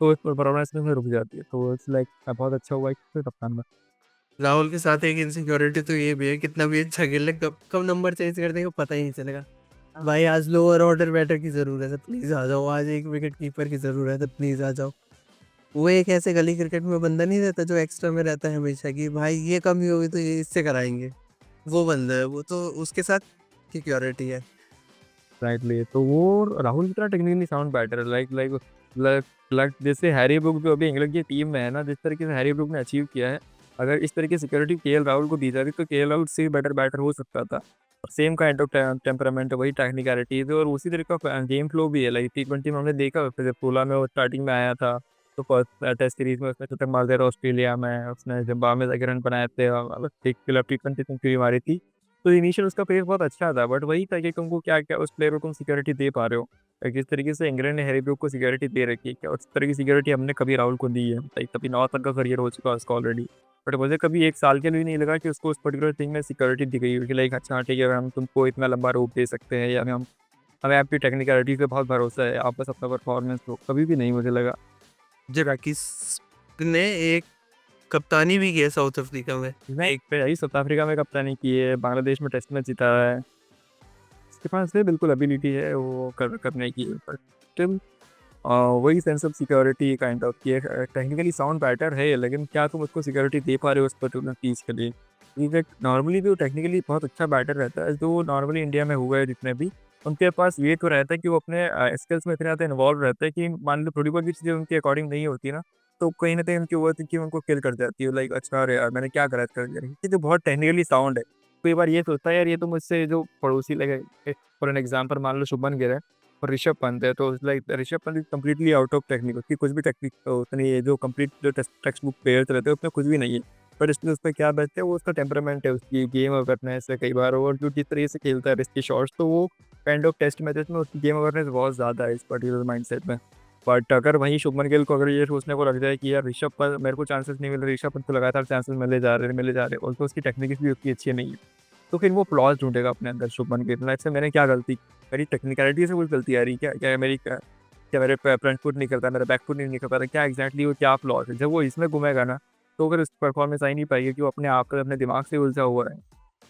तो परफॉर्मेंस में रुक जाती है। तो इट्स लाइक बहुत अच्छा हुआ है कि कप्तान बना। राहुल के साथ एक इनसिक्योरिटी तो ये भी है, कितना भी अच्छा खेल ले, कब कब नंबर चेंज कर देंगे पता ही नहीं चलेगा। भाई आज लोअर ऑर्डर बैटर की ज़रूरत है, प्लीज़ आ जाओ, आज एक विकेट कीपर की ज़रूरत है, प्लीज़ आ जाओ। वो एक ऐसे गली क्रिकेट में बंदा नहीं रहता जो एक्स्ट्रा में रहता है हमेशा, कि भाई ये कमी होगी तो ये इससे कराएँगे। वो बंदा है, वो तो उसके साथ सिक्योरिटी है। एग्जैक्टली, तो वो राहुल की तरह टेक्निकली साउंड बैटर है, लाइक लाइक लाइक लाइक जैसे हैरी ब्रूक जो अभी इंग्लैंड की टीम में है ना, जिस तरीके से हैरी ब्रूक ने अचीव किया है, अगर इस तरीके से सिक्योरिटी केएल राहुल को दी जाती तो केएल राहुल से बेटर बैटर हो सकता था। सेम काइंड ऑफ टेम्परामेंट, वही टेक्निकलिटीज और उसी तरीके का गेम फ्लो भी है। लाइक T20 में हमने देखा उसने जब 16 में वो स्टार्टिंग में आया था, तो फर्स्ट टेस्ट सीरीज में उसने शतक मार दिया था ऑस्ट्रेलिया में, उसने जब 52 रन बनाए थे, एक T20 सेंचुरी मारी थी। तो इनिशियल उसका पेस बहुत अच्छा था, बट वही था कि तुमको क्या-क्या उस प्लेयर को तुम सिक्योरिटी दे पा रहे हो। जिस तरीके से इंग्लैंड ने हैरी ब्रूक को सिक्योरिटी दे रखी है, क्या उस तरह की सिक्योरिटी हमने कभी राहुल को दी है? लाइक कभी 9 तक का करियर हो चुका है उसका ऑलरेडी। बट मुझे कभी 1 साल के लिए भी नहीं लगा कि उसको उस पर्टिकुलर थिंग में सिक्योरिटी दी गई हो कि लाइक अच्छा ठीक है, हम तुमको इतना लंबा रोप दे सकते हैं, या हम हमें आपकी टेक्निकलिटी पे बहुत भरोसा है, आप बस अपना परफॉर्मेंस दो। कभी भी नहीं मुझे लगा। जराकिस ने एक कप्तानी भी की है साउथ अफ्रीका में। एक पे आई साउथ अफ्रीका में कप्तानी की है, बांग्लादेश में टेस्ट मैच जीता है। उसके पास है बिल्कुल एबिलिटी है वो करने की, बट स्टिल वही sense of security kind of कि टेक्निकली साउंड बैटर है, लेकिन क्या तुम उसको सिक्योरिटी दे पा रहे हो उस पर्टिकुलर चीज़ के लिए? इनफैक्ट नॉर्मली जो टेक्निकली बहुत अच्छा बैटर रहता है, जो नॉर्मली इंडिया में हुआ है जितने भी, उनके पास ये तो रहता है कि वो अपने स्किल्स में इतने ज़्यादा इन्वॉल्व रहते हैं कि मान लो थोड़ी बहुत भी चीज़ें उनके अकॉर्डिंग नहीं होती ना, तो कहीं न कहीं उनकी ओवर थिंकिंग उनको किल कर जाती है। लाइक अच्छा अरे यार मैंने क्या गलत कर दिया? ये तो बहुत टेक्निकली साउंड है। कई बार ये सोचता है यार ये तो मुझसे जो पड़ोसी लगे, फॉर एन एग्जाम्पल मान लो शुभमन गिल है और ऋषभ पंत है, तो like Rishabh Pant is completely out of technique, उसकी कुछ भी टेक्निक उतनी है, जो कंप्लीट जो टेक्स्ट बुक प्लेयर्स रहते हैं उसमें कुछ भी नहीं है। बट इसमें उसमें क्या बेस्ट है, वो उसका टेम्परामेंट है, उसकी गेम अवेयरनेस है कई बार, और जो जिस तरीके से खेलता है रिस्की शॉट्स, तो वो काइंड ऑफ टेस्ट मैचेस में उसकी गेम अवेयरनेस बहुत ज़्यादा है इस पर्टिकुलर माइंडसेट में। बट अगर वहीं शुभमन गिल को अगर ये सोचने को लग जाए कि यार ऋषभ पंत मेरे को चांसेस नहीं मिल रहे, ऋषभ पंत को लगातार चांसेस मिले जा रहे और तो उसकी टेक्निक भी उतनी अच्छी नहीं है, तो फिर वो फ्लॉज़ ढूँढेगा अपने अंदर शुभमन गिल। लाइक से मैंने क्या गलती, मेरी टेक्निकलिटी से कोई गलती आ रही है क्या? क्या मेरे फ्रंट फुट नहीं करता, मेरा बैक फुट नहीं निकल पाता, क्या एग्ज़ैक्टली वो क्या फ्लॉज़ है? जब वो इसमें घूमेगा ना, तो फिर उसकी परफ़ॉर्मेंस आ ही नहीं पाएगी कि वो अपने आप अपने दिमाग से उलझा हुआ है।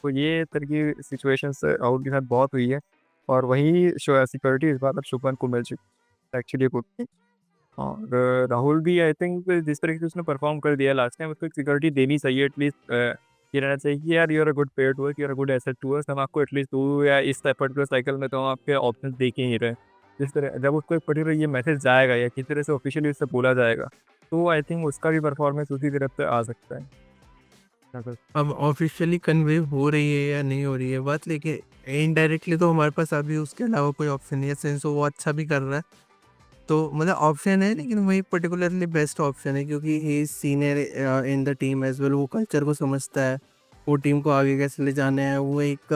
तो ये तरह की सिचुएशंस राहुल के साथ बहुत हुई है, और वही शो सिक्योरिटी इस बार अब शुभमन को मिल चुकी है एक्चुअली गुड थिंग। और राहुल भी आई थिंक जिस तरीके से उसने परफ़ॉर्म कर दिया लास्ट टाइम, उसको एक सिक्योरिटी देनी चाहिए एटलीस्ट। ये रहना चाहिए कि यार you are a good player to us, you are a good asset to us, हम आपको एटलीस्ट 2 या इस पर्टिकुलर साइकिल में तो हम आपके ऑप्शंस देख ही नहीं रहे। जिस तरह जब उसको एक पर्टिकुलर ये मैसेज जाएगा या किसी तरह से ऑफिशियली उससे बोला जाएगा, तो आई थिंक उसका भी परफ़ॉर्मेंस उसी तरफ से आ सकता है। अगर अब ऑफिशियली कन्वे हो रही है या नहीं हो रही है बात, लेकिन इनडायरेक्टली तो हमारे पास अभी उसके अलावा कोई ऑप्शन नहीं है, सिंस वो अच्छा भी कर रहा है। तो मतलब ऑप्शन है, लेकिन वही पर्टिकुलरली बेस्ट ऑप्शन है क्योंकि he is senior in the team as well. वो कल्चर को समझता है, वो टीम को आगे कैसे ले जाना है। वो एक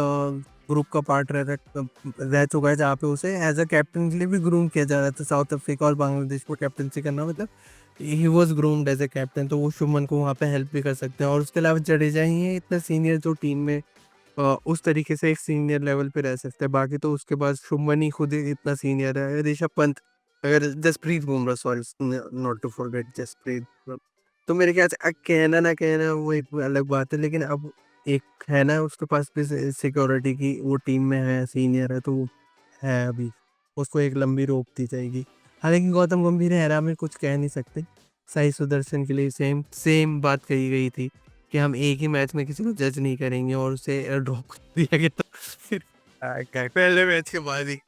ग्रुप का पार्ट रह चुका है जहाँ पे उसे एज अ कैप्टन के लिए भी ग्रूम किया जा रहा था। साउथ अफ्रीका और बांग्लादेश को कैप्टनसी करना मतलब he was groomed as a captain, तो वो शुभमन को वहाँ पे हेल्प भी कर सकते हैं। और उसके अलावा जडेजा ही है इतना सीनियर जो टीम में उस तरीके से एक सीनियर लेवल पे रह सकते हैं। बाकी तो उसके बाद शुभमन ही खुद ही इतना सीनियर है, ऋषभ पंत, अगर Jasprit Bumrah, sorry not to forget Jasprit Bumrah. तो मेरे ख्याल से कहना ना कहना वो एक अलग बात है, लेकिन अब एक है ना उसके पास भी सिक्योरिटी की, वो टीम में है, सीनियर है, तो वो है अभी, उसको एक लंबी रोप दी जाएगी। हालांकि गौतम गंभीर हैरा में कुछ कह नहीं सकते। साई सुदर्शन के लिए सेम सेम बात कही गई थी कि हम एक ही मैच में किसी को जज नहीं करेंगे, और उसे ड्रॉप कर दिया गया, तो फिर पहले मैच के बाद ही।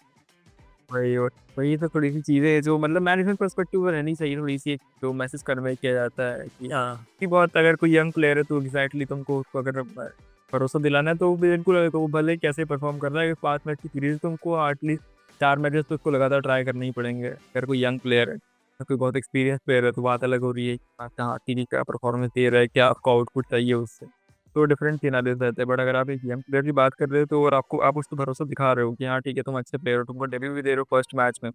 वही और वही तो थोड़ी-सी चीज़ें हैं जो मतलब मैनेजमेंट पर्सपेक्टिव में रहनी चाहिए थोड़ी-सी, एक जो मैसेज कन्वे किया जाता है हाँ, कि बहुत अगर कोई यंग प्लेयर है तो एग्ज़ैक्टली तुमको उसको अगर भरोसा दिलाना है तो बिल्कुल वो भले ही कैसे परफ़ॉर्म कर रहा है, 5 मैच की सीरीज़ तुमको एटलीस्ट 4 मैचेस तो उसको लगातार ट्राई करने ही पड़ेंगे। अगर कोई यंग प्लेयर है, या कोई बहुत एक्सपीरियंस प्लेयर है तो बात अलग हो रही है। हाँ, ठीक है, क्या परफ़ॉर्मेंस दे रहा है, क्या आपको आउटपुट चाहिए उससे। तो डिफरेंट सिनारियोज़ रहते हैं, बट अगर आप एक यंग प्लेयर की बात कर रहे हो तो और आपको आप उस पे भरोसा दिखा रहे हो कि हाँ, ठीक है तुम अच्छे प्लेयर हो, तुमको डेब्यू भी दे रहे हो फर्स्ट मैच में।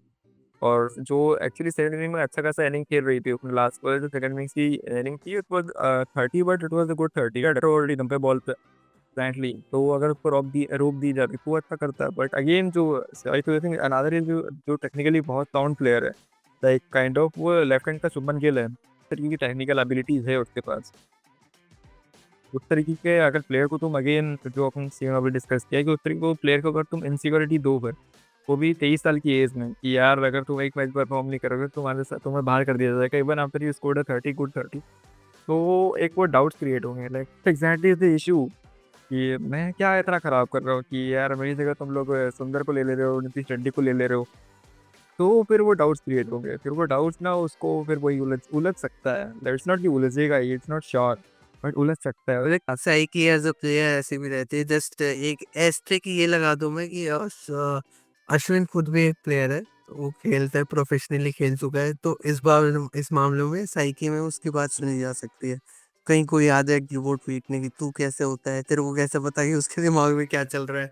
और जो एक्चुअली सेकंड इनिंग में अच्छा खासा इनिंग खेल रही थी अपने लास्ट बॉल, जो सेकंड इनिंग्स की इनिंग थी it was 30 but it was a good 30 already लंबे बॉल पे एग्जैक्टली, तो अगर उसको रोक दी जाती तो वो अच्छा करता है। बट अगेन जो आई थिंक अनदर इज जो टेक्निकली बहुत साउंड प्लेयर है, लाइक काइंड ऑफ वो लेफ्ट हैंड का शुभमन गिल है, इस तरीके की टेक्निकल एबिलिटीज है उसके पास। उस तरीके के अगर प्लेयर को तुम अगेन जो अपन सीएम अभी डिस्कस किया कि उस तरीके को प्लेयर को अगर तुम इनसिक्योरिटी दो फिर, वो भी 23 साल की एज में कि यार अगर तुम एक मैच परफॉर्म नहीं करोगे तो तुम्हारे साथ तुम्हें बाहर कर दिया जाएगा even after you scored a 30 good 30, तो एक वो डाउट्स क्रिएट होंगे like exactly is the issue कि मैं क्या इतना खराब कर रहा हूँ कि यार मेरी जगह तुम लोग सुंदर को ले ले रहे हो, नीतीश रेड्डी को ले ले रहे हो। तो फिर वो डाउट्स क्रिएट होंगे, फिर वो डाउट्स ना उसको फिर वही उलझ उलझ सकता है। दैट्स नॉट कि उलझेगा, इट्स नॉट श्योर, बट उलझ सकता है। और एक सही की एज अ प्लेयर ऐसे भी रहते हैं। जस्ट एक एस्ट्रिक ये लगा दूं मैं कि अश्विन खुद भी एक प्लेयर है, तो वो खेलता है, प्रोफेशनली खेल चुका है, तो इस बार इस मामले में साइकी में उसकी बात सुनी जा सकती है। कहीं कोई याद है कि वो ट्वीट ने कि तू कैसे होता है, तेरे को कैसे पता कि उसके दिमाग में क्या चल रहा है।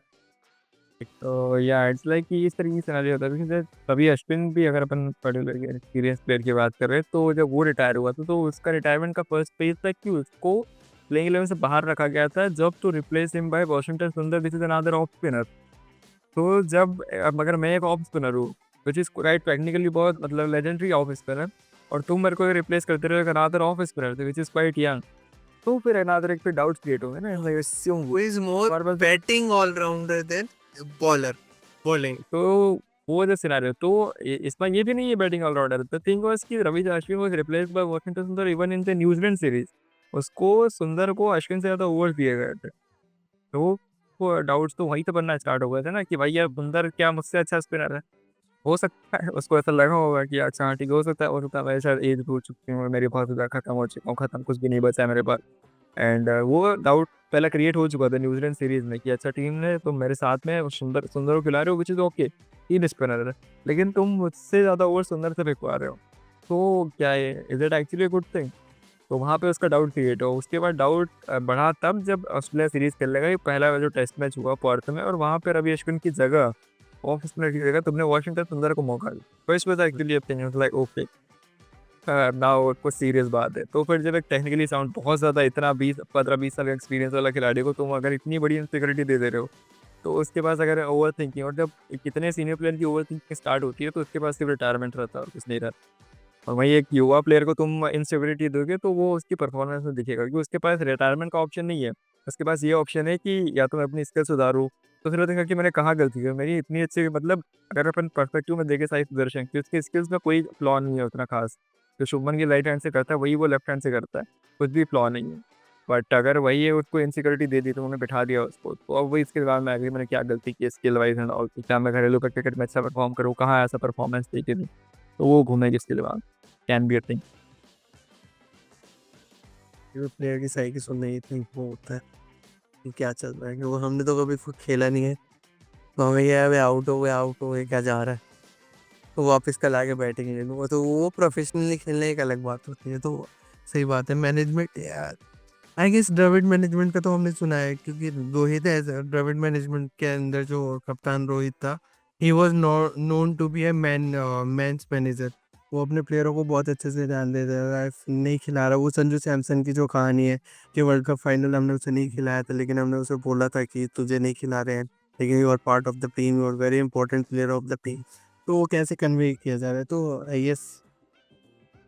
तो या इट्स लाइक कि इस तरीके की सिनेरियो होता है because कभी अश्विन भी, अगर अपन पर्टिकुलर एक्सपीरियंस प्लेयर की बात कर रहे हैं, तो जब वो रिटायर हुआ था तो उसका रिटायरमेंट का फर्स्ट पेज था कि उसको प्लेइंग 11 से बाहर रखा गया था, जब to replace him by Washington Sundar, this is another of spinner. तो जब अब अगर मैं एक ऑफ स्पिनर हूँ विच इज राइट टेक्निकली बहुत मतलब लेजेंडरी ऑफ स्पिनर, और तुम मेरे को रिप्लेस करते रहे another of spinner which is quite young, तो फिर अनदर एक पे डाउट्स क्रिएट होंगे ना, like, assume Who is more हमारे पास। Batting allrounder then bowler bowling? तो वो जो सिनेरियो, तो इसमें ये भी नहीं है batting allrounder. The thing was कि Ravi Ashwin was replaced by Washington Sundar even in the New Zealand series. उसको सुंदर को अश्विन से ज़्यादा ओवर्स दिए गए थे। तो वो डाउट्स तो वहीं से बनना स्टार्ट हो गए थे ना कि भाई यार सुंदर क्या मुझसे अच्छा स्पिनर है? हो सकता है उसको ऐसा लगा होगा कि अच्छा हाँ ठीक है, हो सकता है मैं शायद एज हो चुकी हूँ, मेरी बहुत ज़्यादा खत्म हो चुका हूँ, खत्म कुछ भी नहीं बचा है मेरे पास। एंड वो डाउट पहले क्रिएट हो चुका था न्यूजीलैंड सीरीज में कि अच्छा टीम ने तुम मेरे साथ में सुंदर सुंदर को खिला रहे हो विच इज़ ओके, 3 स्पिनर है, लेकिन तुम मुझसे ज़्यादा ओवर सुंदर से फेंकवा रहे हो, तो क्या है, is it actually a good thing? तो वहाँ पे उसका डाउट क्रिएट हुआ। उसके बाद डाउट बढ़ा तब जब ऑस्ट्रेलिया सीरीज खेलने गई, पहला जो टेस्ट मैच हुआ पर्थ में, और वहाँ पे रवि अश्विन की जगह, ऑफ स्पिनर की जगह तुमने वॉशिंगटन सुंदर को मौका दिया। First was actually opinion like okay, now कुछ सीरियस बात है। तो फिर जब एक टेक्निकली साउंड बहुत ज़्यादा इतना 20 15 20 साल का एक्सपीरियंस वाला खिलाड़ी को तुम अगर इतनी बड़ी इनसिक्योरिटी दे रहे हो, तो उसके पास अगर ओवर थिंकिंग, और जब कितने सीनियर प्लेयर की ओवर थिंकिंग स्टार्ट होती है तो उसके पास सिर्फ रिटायरमेंट रहता है और कुछ नहीं रहता। और वहीं एक युवा प्लेयर को तुम इनसिक्योरिटी दोगे तो वो उसकी परफॉर्मेंस में दिखेगा, क्योंकि उसके पास रिटायरमेंट का ऑप्शन नहीं है। उसके पास ये ऑप्शन है कि या तो मैं अपनी स्किल सुधारूँ, तो फिर वो देखा कि मैंने कहाँ गलती की, मेरी इतनी अच्छी मतलब, अगर अपन पर्सपेक्टिव में देखें साई सुदर्शन की, उसके स्किल्स में कोई फ्लॉ नहीं है उतना खास। जो शुभमन गिल राइट हैंड से करता है वही वो लेफ्ट हैंड से करता है, कुछ भी फ्लॉ नहीं है। बट अगर वही है उसको इनसिक्योरिटी दे दी तो उन्होंने बिठा दिया उसको, तो अब वही इसके बाद में आ गई मैंने क्या गलती की स्किल वाइज एंड ऑल, क्या मैं घरेलू क्रिकेट में अच्छा परफॉर्म करूँ, कहाँ ऐसा परफॉर्मेंस देखी थी, तो वो घूमेगी इसके बाद, can be a thing. Player की सही की सुनना ही इतनी वो होता है कि क्या चल रहा है, क्योंकि हमने तो कभी कुछ खेला नहीं है, तो हमें ये है भाई आउट हो गए क्या जा रहा है, तो वापस कल आके बैटिंग ले लूँगा, तो वो प्रोफेशनली खेलने एक अलग बात होती है। तो सही बात है, मैनेजमेंट यार, आई गेस द्रविड़ मैनेजमेंट का तो हमने सुना है, क्योंकि रोहित है द्रविड़ मैनेजमेंट के अंदर, जो कप्तान रोहित था, he was known to be a man's manager. वो अपने प्लेयरों को बहुत अच्छे से ध्यान देता है, नहीं खिला रहा। वो संजू सैमसन की जो कहानी है कि वर्ल्ड कप फाइनल हमने उसे नहीं खिलाया था, लेकिन हमने उसे बोला था कि तुझे नहीं खिला रहे हैं, लेकिन you are part of the team, you are very important player of the team. तो वो कैसे कन्वे किया जा रहा है, तो आई गेस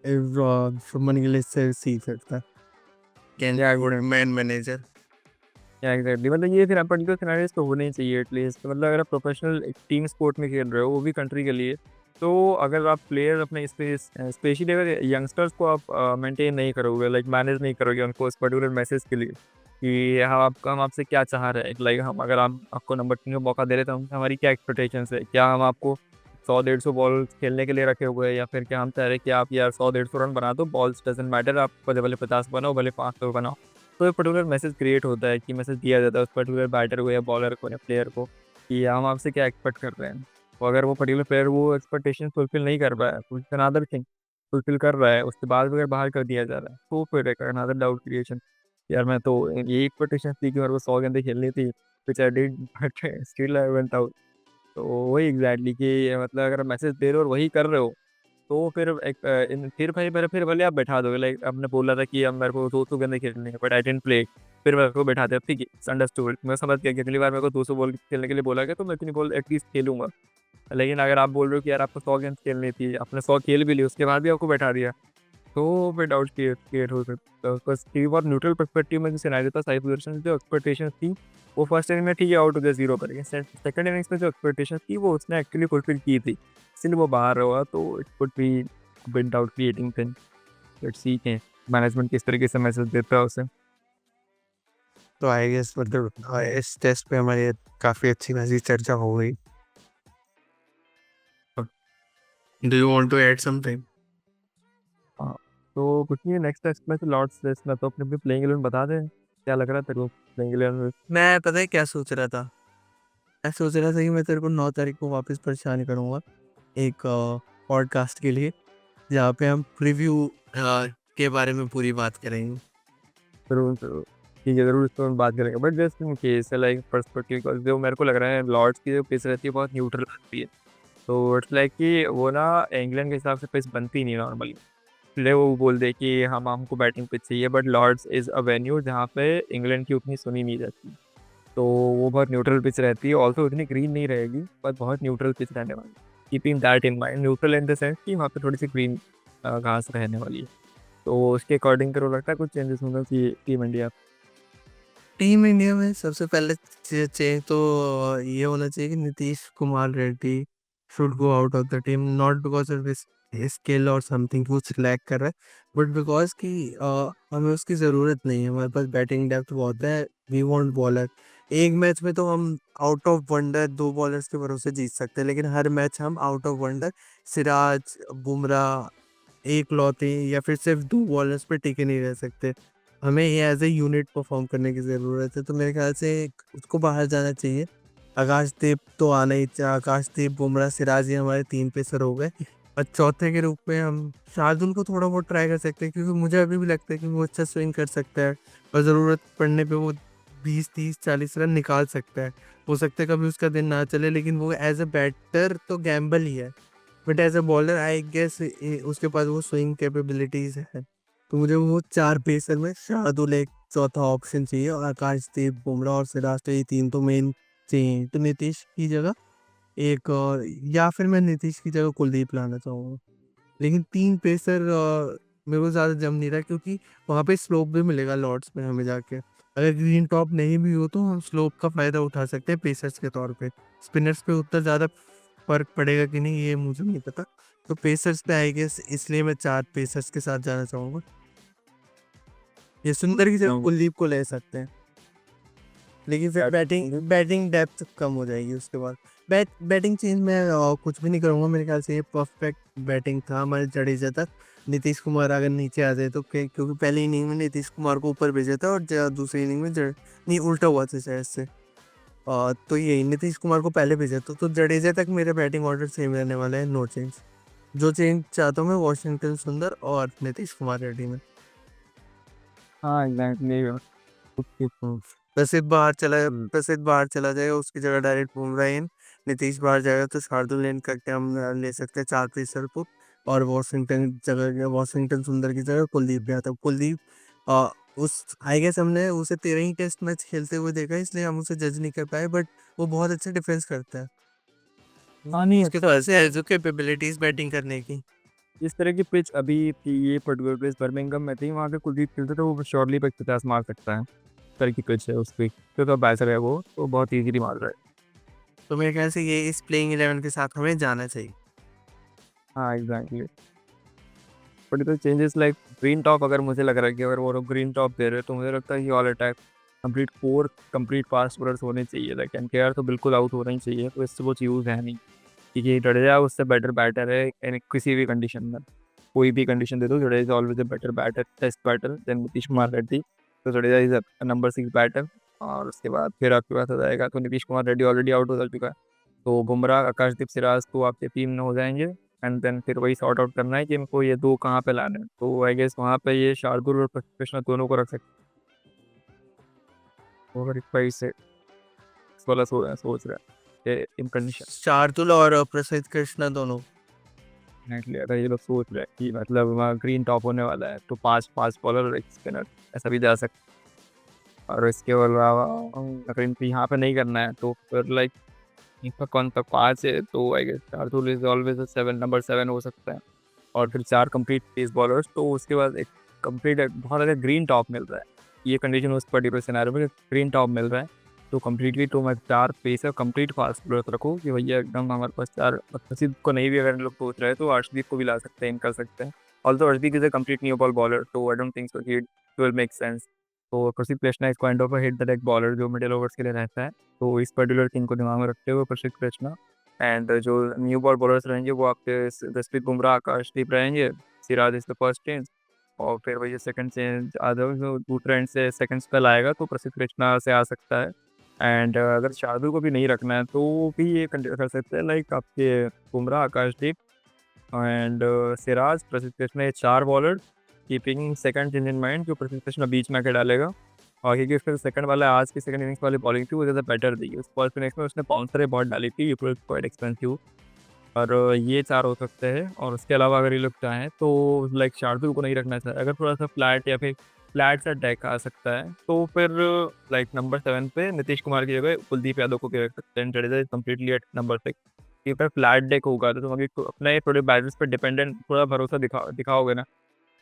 शुभमन गिल इससे सीख सकता है, कैन या बी मैन मैनेजर। या एग्जैक्टली, मतलब ये फिर पर्टिकुलर सिनेरियोज तो होने ही चाहिए एटलीस्ट। मतलब अगर आप प्रोफेशनल एक टीम स्पोर्ट में खेल रहे हो वो भी कंट्री के लिए, तो अगर आप प्लेयर अपने स्पेशली अगर यंगस्टर्स को आप मेंटेन नहीं करोगे, लाइक मैनेज नहीं करोगे उनको उस पर्टिकुलर मैसेज के लिए कि हम आपसे क्या चाह रहे हैं, लाइक हम अगर हम आपको नंबर 3 का मौका दे रहे तो हमारी क्या एक्सपेक्टेशंस है, क्या हम आपको 100 150 बॉल खेलने के लिए रखे हुए हैं, या फिर क्या हम चाह रहे हैं कि आप यार 100 150 रन बना दो, बॉल्स डजेंट मैटर, आप भले 50 बनाओ भले 500 बनाओ। तो एक पर्टिकुलर मैसेज क्रिएट होता है कि मैसेज दिया जाता है उस पर्टिकुलर बैटर को या बॉलर को या प्लेयर को कि हम आपसे क्या एक्सपेक्ट कर रहे हैं। तो अगर वो पर्टिकुलर प्लेयर वो एक्सपेक्टेशन फुलफिल नहीं कर रहा है, कुछ अनदर थिंग फुलफिल कर रहा है, उसके बाद भी अगर बाहर कर दिया जा रहा है, तो फिर एक अनदर डाउट क्रिएशन, यार मैं तो ये एक्सपेक्टेशन थी कि मेरे को 100 गेंदें खेलनी थी, which I did but still I went out. तो वही एग्जैक्टली कि मतलब अगर मैसेज दे रहे हो और वही कर रहे हो, तो फिर एक फिर भाई मेरे फिर भले आप बैठा दोगे, लाइक आपने बोला था कि अब मेरे को 200 गेंदें खेलनी है बट आई डिडंट प्ले, फिर मेरे को बैठा दिया, ठीक है अंडरस्टूड, मैं समझ गया कि अगली बार मेरे को 200 बॉल खेलने के लिए बोला गया तो मैं इतनी बॉल एटलीस्ट खेलूंगा। लेकिन अगर आप बोल रहे हो कि यार आपको 100 गेंद खेलनी थी, आपने 100 खेल भी ली, उसके बाद भी आपको बैठा दिया, तो फिर डाउट क्रिएट हो सकता है। बस टीम और न्यूट्रल पर्सपेक्टिव में जो सिनेरियो था, साई सुदर्शन जो एक्सपेक्टेशन थी वो फर्स्ट इनिंग में ठीक है आउट हो गया 0 पर, लेकिन सेकंड इनिंग्स में जो एक्सपेक्टेशन थी वो उसने एक्चुअली फुलफिल की थी, इसलिए वो बाहर हुआ। तो it could be been doubt creating thing. Let's see के मैनेजमेंट किस तरीके से मैसेज देता है उसे। तो आई गेस मतलब इस टेस्ट पे हमारी काफ़ी अच्छी खासी चर्चा हो गई। Do you want to add something? हाँ, तो कुछ नहीं, नेक्स्ट टेस्ट में तो लॉर्ड्स टेस्ट में तो अपने भी प्लेइंग 11 बता दे, क्या लग रहा है तेरे को प्लेइंग 11 में? मैं पता है क्या सोच रहा था? मैं सोच रहा था कि मैं तेरे को 9 तारीख को वापस परेशान करूँगा एक पॉडकास्ट के लिए, जहाँ पे हम प्रीव्यू के बारे में पूरी बात करेंगे। ज़रूर, ज़रूर। ठीक है, ज़रूर इस पे हम बात करेंगे। But just in case like perspective, because जो मेरे को लग रहा है लॉर्ड्स की जो पिच रहती है बहुत न्यूट्रल रहती है। तो इट्स लाइक कि वो ना इंग्लैंड के हिसाब से पिच बनती नहीं नॉर्मली। इसलिए वो बोल दे कि हम हमको बैटिंग पिच चाहिए, but Lord's is a venue जहाँ पे इंग्लैंड की उतनी सुनी नहीं जाती। तो वो बहुत न्यूट्रल पिच रहती है, ऑल्सो उतनी ग्रीन नहीं रहेगी, पर बहुत न्यूट्रल पिच रहने वाली है। Keeping that in mind, neutral in the sense कि वहाँ पे थोड़ी-सी ग्रीन घास रहने वाली है। तो उसके अकॉर्डिंग तेरे को लगता है कुछ चेंजेस होंगे कि टीम इंडिया? टीम इंडिया में सबसे पहले चेंज तो ये होना चाहिए कि Nitish Kumar Reddy should go out of the team, not because of his skill और समथिंग कुछ लैक कर रहा है, बट बिकॉज कि हमें उसकी ज़रूरत नहीं है। हमारे पास बैटिंग डेप्थ बहुत है। We want bowler. एक मैच में तो हम आउट ऑफ वंडर 2 बॉलर्स के भरोसे जीत सकते हैं, लेकिन हर मैच हम out of wonder Siraj, Bumrah एक लौते या फिर सिर्फ 2 बॉलर्स पे टिके नहीं रह सकते। हमें ये एज़ ए यूनिट परफ़ॉर्म करने की ज़रूरत है, तो मेरे ख़्याल से उसको बाहर जाना चाहिए। आकाशदीप तो आना ही आकाशदीप, बुमराह, सिराज ये हमारे 3 पेसर हो गए और चौथे के रूप में हम शार्दुल को थोड़ा बहुत ट्राई कर सकते हैं, क्योंकि मुझे अभी भी लगता है कि वो अच्छा स्विंग कर सकता है और ज़रूरत पड़ने पे वो 20, 30, 40 रन निकाल सकता है। हो सकता है कभी उसका दिन ना चले, लेकिन वो एज़ अ बैटर तो गैम्बल ही है। But as a bowler I guess उसके पास वो स्विंग कैपेबिलिटीज़ है। तो मुझे वो 4 पेसर में शार्दुल एक चौथा ऑप्शन चाहिए और आकाशदीप, बुमराह और सिराज, तो ये 3 तो मेन चाहिए। तो नीतीश की जगह एक या फिर मैं नीतीश की जगह कुलदीप लाना चाहूँगा। लेकिन 3 पेसर मेरे को ज़्यादा जम नहीं रहा, क्योंकि वहाँ पे स्लोप भी मिलेगा लॉर्ड्स में हमें जाके। अगर ग्रीन टॉप नहीं भी हो तो हम स्लोप का फ़ायदा उठा सकते हैं पेसर्स के तौर पे। स्पिनर्स पे उतना ज़्यादा फ़र्क पड़ेगा कि नहीं ये मुझे नहीं पता। तो पेसर्स पे आई गेस इसलिए मैं 4 पेसर्स के साथ जाना चाहूँगा। ये सुंदर की जगह कुलदीप को ले सकते हैं। लेकिन फिर बैटिंग बैटिंग डेप्थ कम हो जाएगी उसके बाद। बैटिंग चेंज में कुछ भी नहीं करूँगा। मेरे ख्याल से ये परफेक्ट बैटिंग था हमारे जडेजा तक। नीतीश कुमार अगर नीचे आ जाए तो क्योंकि पहली इनिंग में नीतीश कुमार को ऊपर भेजा था और दूसरी इनिंग में नहीं, उल्टा हुआ था शायद से। तो यही नीतीश कुमार को पहले भेजा था, तो जडेजा तक मेरा बैटिंग ऑर्डर सेम रहने वाला है, नो चेंज। जो चेंज चाहता हूँ मैं वॉशिंगटन सुंदर और नीतीश कुमार रेड्डी में। हाँ, एग्ज़ैक्टली। हुँ। प्रसिद्ध बाहर चला जाएगा, उसकी जगह डायरेक्ट बुमराह इन, नीतीश बाहर जाएगा तो शार्दुल इन करके हम ले सकते हैं 4 पेसर को, और वॉशिंगटन सुंदर की जगह कुलदीप यादव। कुलदीप उस आई गेस हमने उसे 13 ही टेस्ट मैच खेलते हुए देखा है, इसलिए हम उसे जज नहीं कर पाए, बट वो बहुत अच्छा डिफेंस करता है। हाँ, नहीं, उसके तो ऐसे है जो कैपेबिलिटीज़ बैटिंग करने की। इस तरह की पिच अभी थी, ये पर्टिकुलर प्लेस बर्मिंघम में थी, वहाँ पे कुलदीप खेलता था, वो श्योरली 50 मार सकता है। इस तरह की पिच है उसकी, तो बैटर है वो, तो बहुत ईज़िली मार रहा है। तो मेरे ख्याल से ये इस प्लेइंग 11 के साथ हमें जाना चाहिए। हाँ, एग्ज़ैक्टली। बट इधर चेंजेस लाइक ग्रीन टॉप, अगर मुझे लग रहा है कि अगर वो लोग ग्रीन टॉप दे रहे हैं, तो मुझे लगता है कि all attack complete 4 complete fast bowlers होने चाहिए। लाइक एनकेआर तो बिल्कुल आउट होना ही चाहिए, तो इससे वो यूज़ है नहीं, क्योंकि जडेजा उससे बेटर बैटर है इन किसी भी कंडीशन में। कोई भी कंडीशन दे दो, Jadeja is always a better batter, test batter then Nitish Kumar Reddy. तो Jadeja is a number 6 batter. और उसके बाद फिर आपके पास आ जाएगा, तो नीतीश कुमार रेड्डी ऑलरेडी आउट हो चुका है। तो बुमराह, आकाशदीप, सिराज तो आपके टीम में हो जाएँगे। एंड देन फिर वही सॉर्ट आउट करना है कि इनको ये 2 कहाँ पे लाने हैं। तो आई गेस वहाँ पे ये शार्दुल और कृष्णा दोनों को रख सकते हैं, अगर इस वजह से इस वाला सोच रहा है कि इन कंडीशन। शार्दुल और प्रसिद्ध कृष्णा दोनों। एग्जैक्टली, अगर ये लोग सोच रहे हैं कि मतलब वहाँ ग्रीन टॉप होने वाला है, तो 5 फास्ट बॉलर और 1 स्पिनर, ऐसा भी जा सकता है। और इसके अलावा अगर इनको यहाँ पे नहीं करना है, तो फिर लाइक इनका कौन सा 5 है, तो I guess Shardul is always a 7, number 7 हो सकता है। और फिर 4 कंप्लीट पेस बॉलर्स, तो उसके बाद एक कंप्लीट बहुत अगर ग्रीन टॉप मिल रहा है, ये कंडीशन उस पर्टिकुलर सिनेरियो में ग्रीन टॉप मिल रहा है, तो कंप्लीटली तो मैं 4 पेसर कंप्लीट फास्ट बॉलर्स रखूँ कि भैया एकदम हमारे पास 4। प्रसिद्ध को नहीं भी अगर लोग सोच रहे हैं, तो अर्शदीप को भी ला सकते हैं, इन कर सकते हैं। Also Arshdeep is a complete new ball bowler, तो I don't think so he it will make sense. तो Prasidh Krishna is kind of a hit the deck bowler जो मिडिल ओवर्स के लिए रहता है। तो इस पर्टिकुलर थिंग को दिमाग में रखते हुए प्रसिद्ध कृष्णा एंड जो न्यू बॉल बॉलर्स रहेंगे वो आपके जसप्रीत बुमराह, आकाशदीप रहेंगे, Siraj is the first change, और फिर वही सेकंड चेंज आदर जो दूसरे एंड से सेकंड स्पेल आएगा तो प्रसिद्ध कृष्णा से आ सकता है। एंड अगर शार्दुल को भी नहीं रखना है तो भी ये कर सकते हैं, लाइक आपके बुमराह, आकाशदीप एंड सिराज, प्रसिद्ध कृष्णा, ये 4 bowler keeping second change in mind जो प्रसिद्ध कृष्णा बीच में आके डालेगा। और क्योंकि उसका सेकंड वाला आज की सेकंड इनिंग्स वाली बॉलिंग थी वो ज़्यादा बेटर दी, उस फर्स्ट इनिंग्स में उसने बाउंसरें बहुत डाली थी, इट वाज क्वाइट एक्सपेंसिव। और ये 4 हो सकते हैं, और उसके अलावा अगर ये लोग चाहें तो लाइक शार्दुल को नहीं रखना चाहिए, अगर थोड़ा सा फ्लैट या फिर फ्लैट सा डेक आ सकता है तो फिर लाइक नंबर 7 पे नीतीश कुमार की जगह कुलदीप यादव को भी रख सकते हैं, Jadeja is completely eight number 6। कि फिर फ्लैट डेक होगा तो तुम अभी अपने थोड़े बैटर्स पे डिपेंडेंट थोड़ा भरोसा दिखाओगे ना,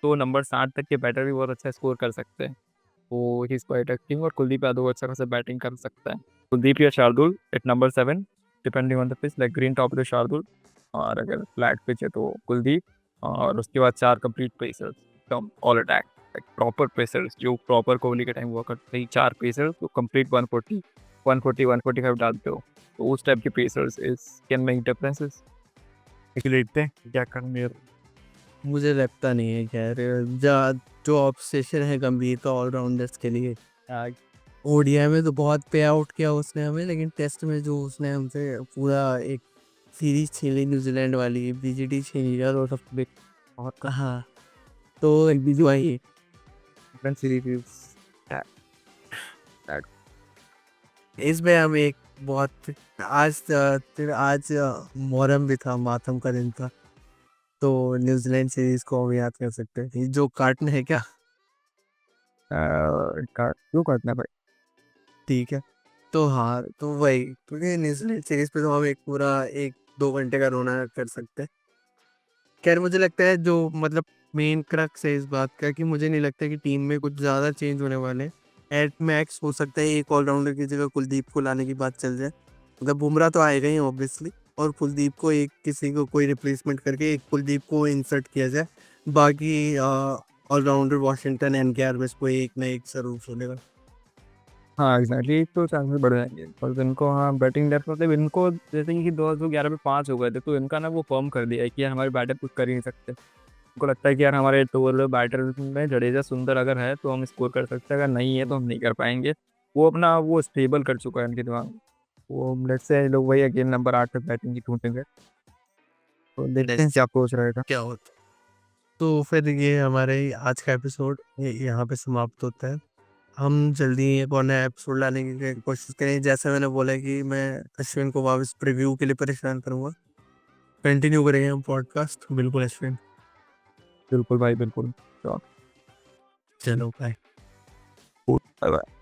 तो नंबर 7 तक के बैटर भी बहुत अच्छा स्कोर कर सकते हैं। तो ही इज क्वाइट एक्टिंग, और कुलदीप यादव अच्छा खासा बैटिंग कर सकता है। कुलदीप या Shardul at number 7 depending on the pitch, like green top पे शार्दुल, और अगर फ्लैट पिच है तो कुलदीप, और उसके बाद 4 complete pacers from all attack, like proper pacers जो प्रॉपर कोहली के टाइम हुआ करते हैं, 4 पेसर्स तो कंप्लीट 140 145 डालते हो, तो उस टाइप के pacers is can make differences. देखते हैं क्या करेंगे। मुझे लगता नहीं है खैर जो ऑब्सेशन है गंभीर का ऑलराउंडर्स के लिए। ओडीआई में तो बहुत पे आउट किया उसने हमें, लेकिन टेस्ट में जो उसने हमसे पूरा एक सीरीज छीनी न्यूजीलैंड वाली, बीजीटी छीनी यार, और सब पे। बहुत हाँ, तो एक बीजू आई कंफ्रेंस सीरीज इसमें हम एक बहुत आज मुहर्रम भी था, मातम का दिन था, तो न्यूजीलैंड सीरीज को हम याद कर सकते हैं। ये जो कार्टन है क्या? क्यों काटना भाई? ठीक है, तो हाँ, तो वही, क्योंकि न्यूजीलैंड सीरीज पे तो हम एक पूरा 1-2 घंटे का रोना कर सकते हैं। खैर मुझे लगता है जो मतलब मेन क्रक्स है इस बात का, कि मुझे नहीं लगता कि टीम में कुछ ज़्यादा चेंज होने वाले हैं। एट मैक्स हो सकता है एक ऑलराउंडर की जगह कुलदीप को लाने की बात चल जाए, मतलब बुमराह तो आएगा ही ऑब्वियसली, और कुलदीप को एक किसी को कोई रिप्लेसमेंट करके एक कुलदीप को इंसर्ट किया जाए। बाकी ऑलराउंडर वॉशिंगटन एनकेआर में कोई एक ना एक जरूर चलेगा। हाँ एग्जैक्टली, तो चांसेस बढ़ जाएंगे और इनको, हाँ बैटिंग डेप्थ मतलब इनको जैसे कि 2011 में 5 हो गए थे तो इनका ना वो फर्म कर दिया है कि यार हमारे बैटर कुछ कर ही नहीं सकते। उनको लगता है कि यार हमारे टोटल बैटर में जडेजा सुंदर अगर है तो हम स्कोर कर सकते हैं, अगर नहीं है तो हम नहीं कर पाएंगे। वो अपना वो स्टेबल कर चुका है इनके दिमाग में। वो लेट्स से लोग वही अगेन नंबर 8 पे बैटिंग की ढूंढेंगे, तो देखते हैं क्या अप्रोच रहेगा। क्या होता, तो फिर ये हमारे आज का एपिसोड यहाँ पे समाप्त होता है। हम जल्दी एक और नया एपिसोड लाने की कोशिश करें, जैसे मैंने बोला कि मैं अश्विन को वापस प्रीव्यू के लिए परेशान करूँगा। कंटिन्यू करेंगे हम पॉडकास्ट, बिल्कुल अश्विन। बिल्कुल भाई बिल्कुल। चलो बाय। Bye bye.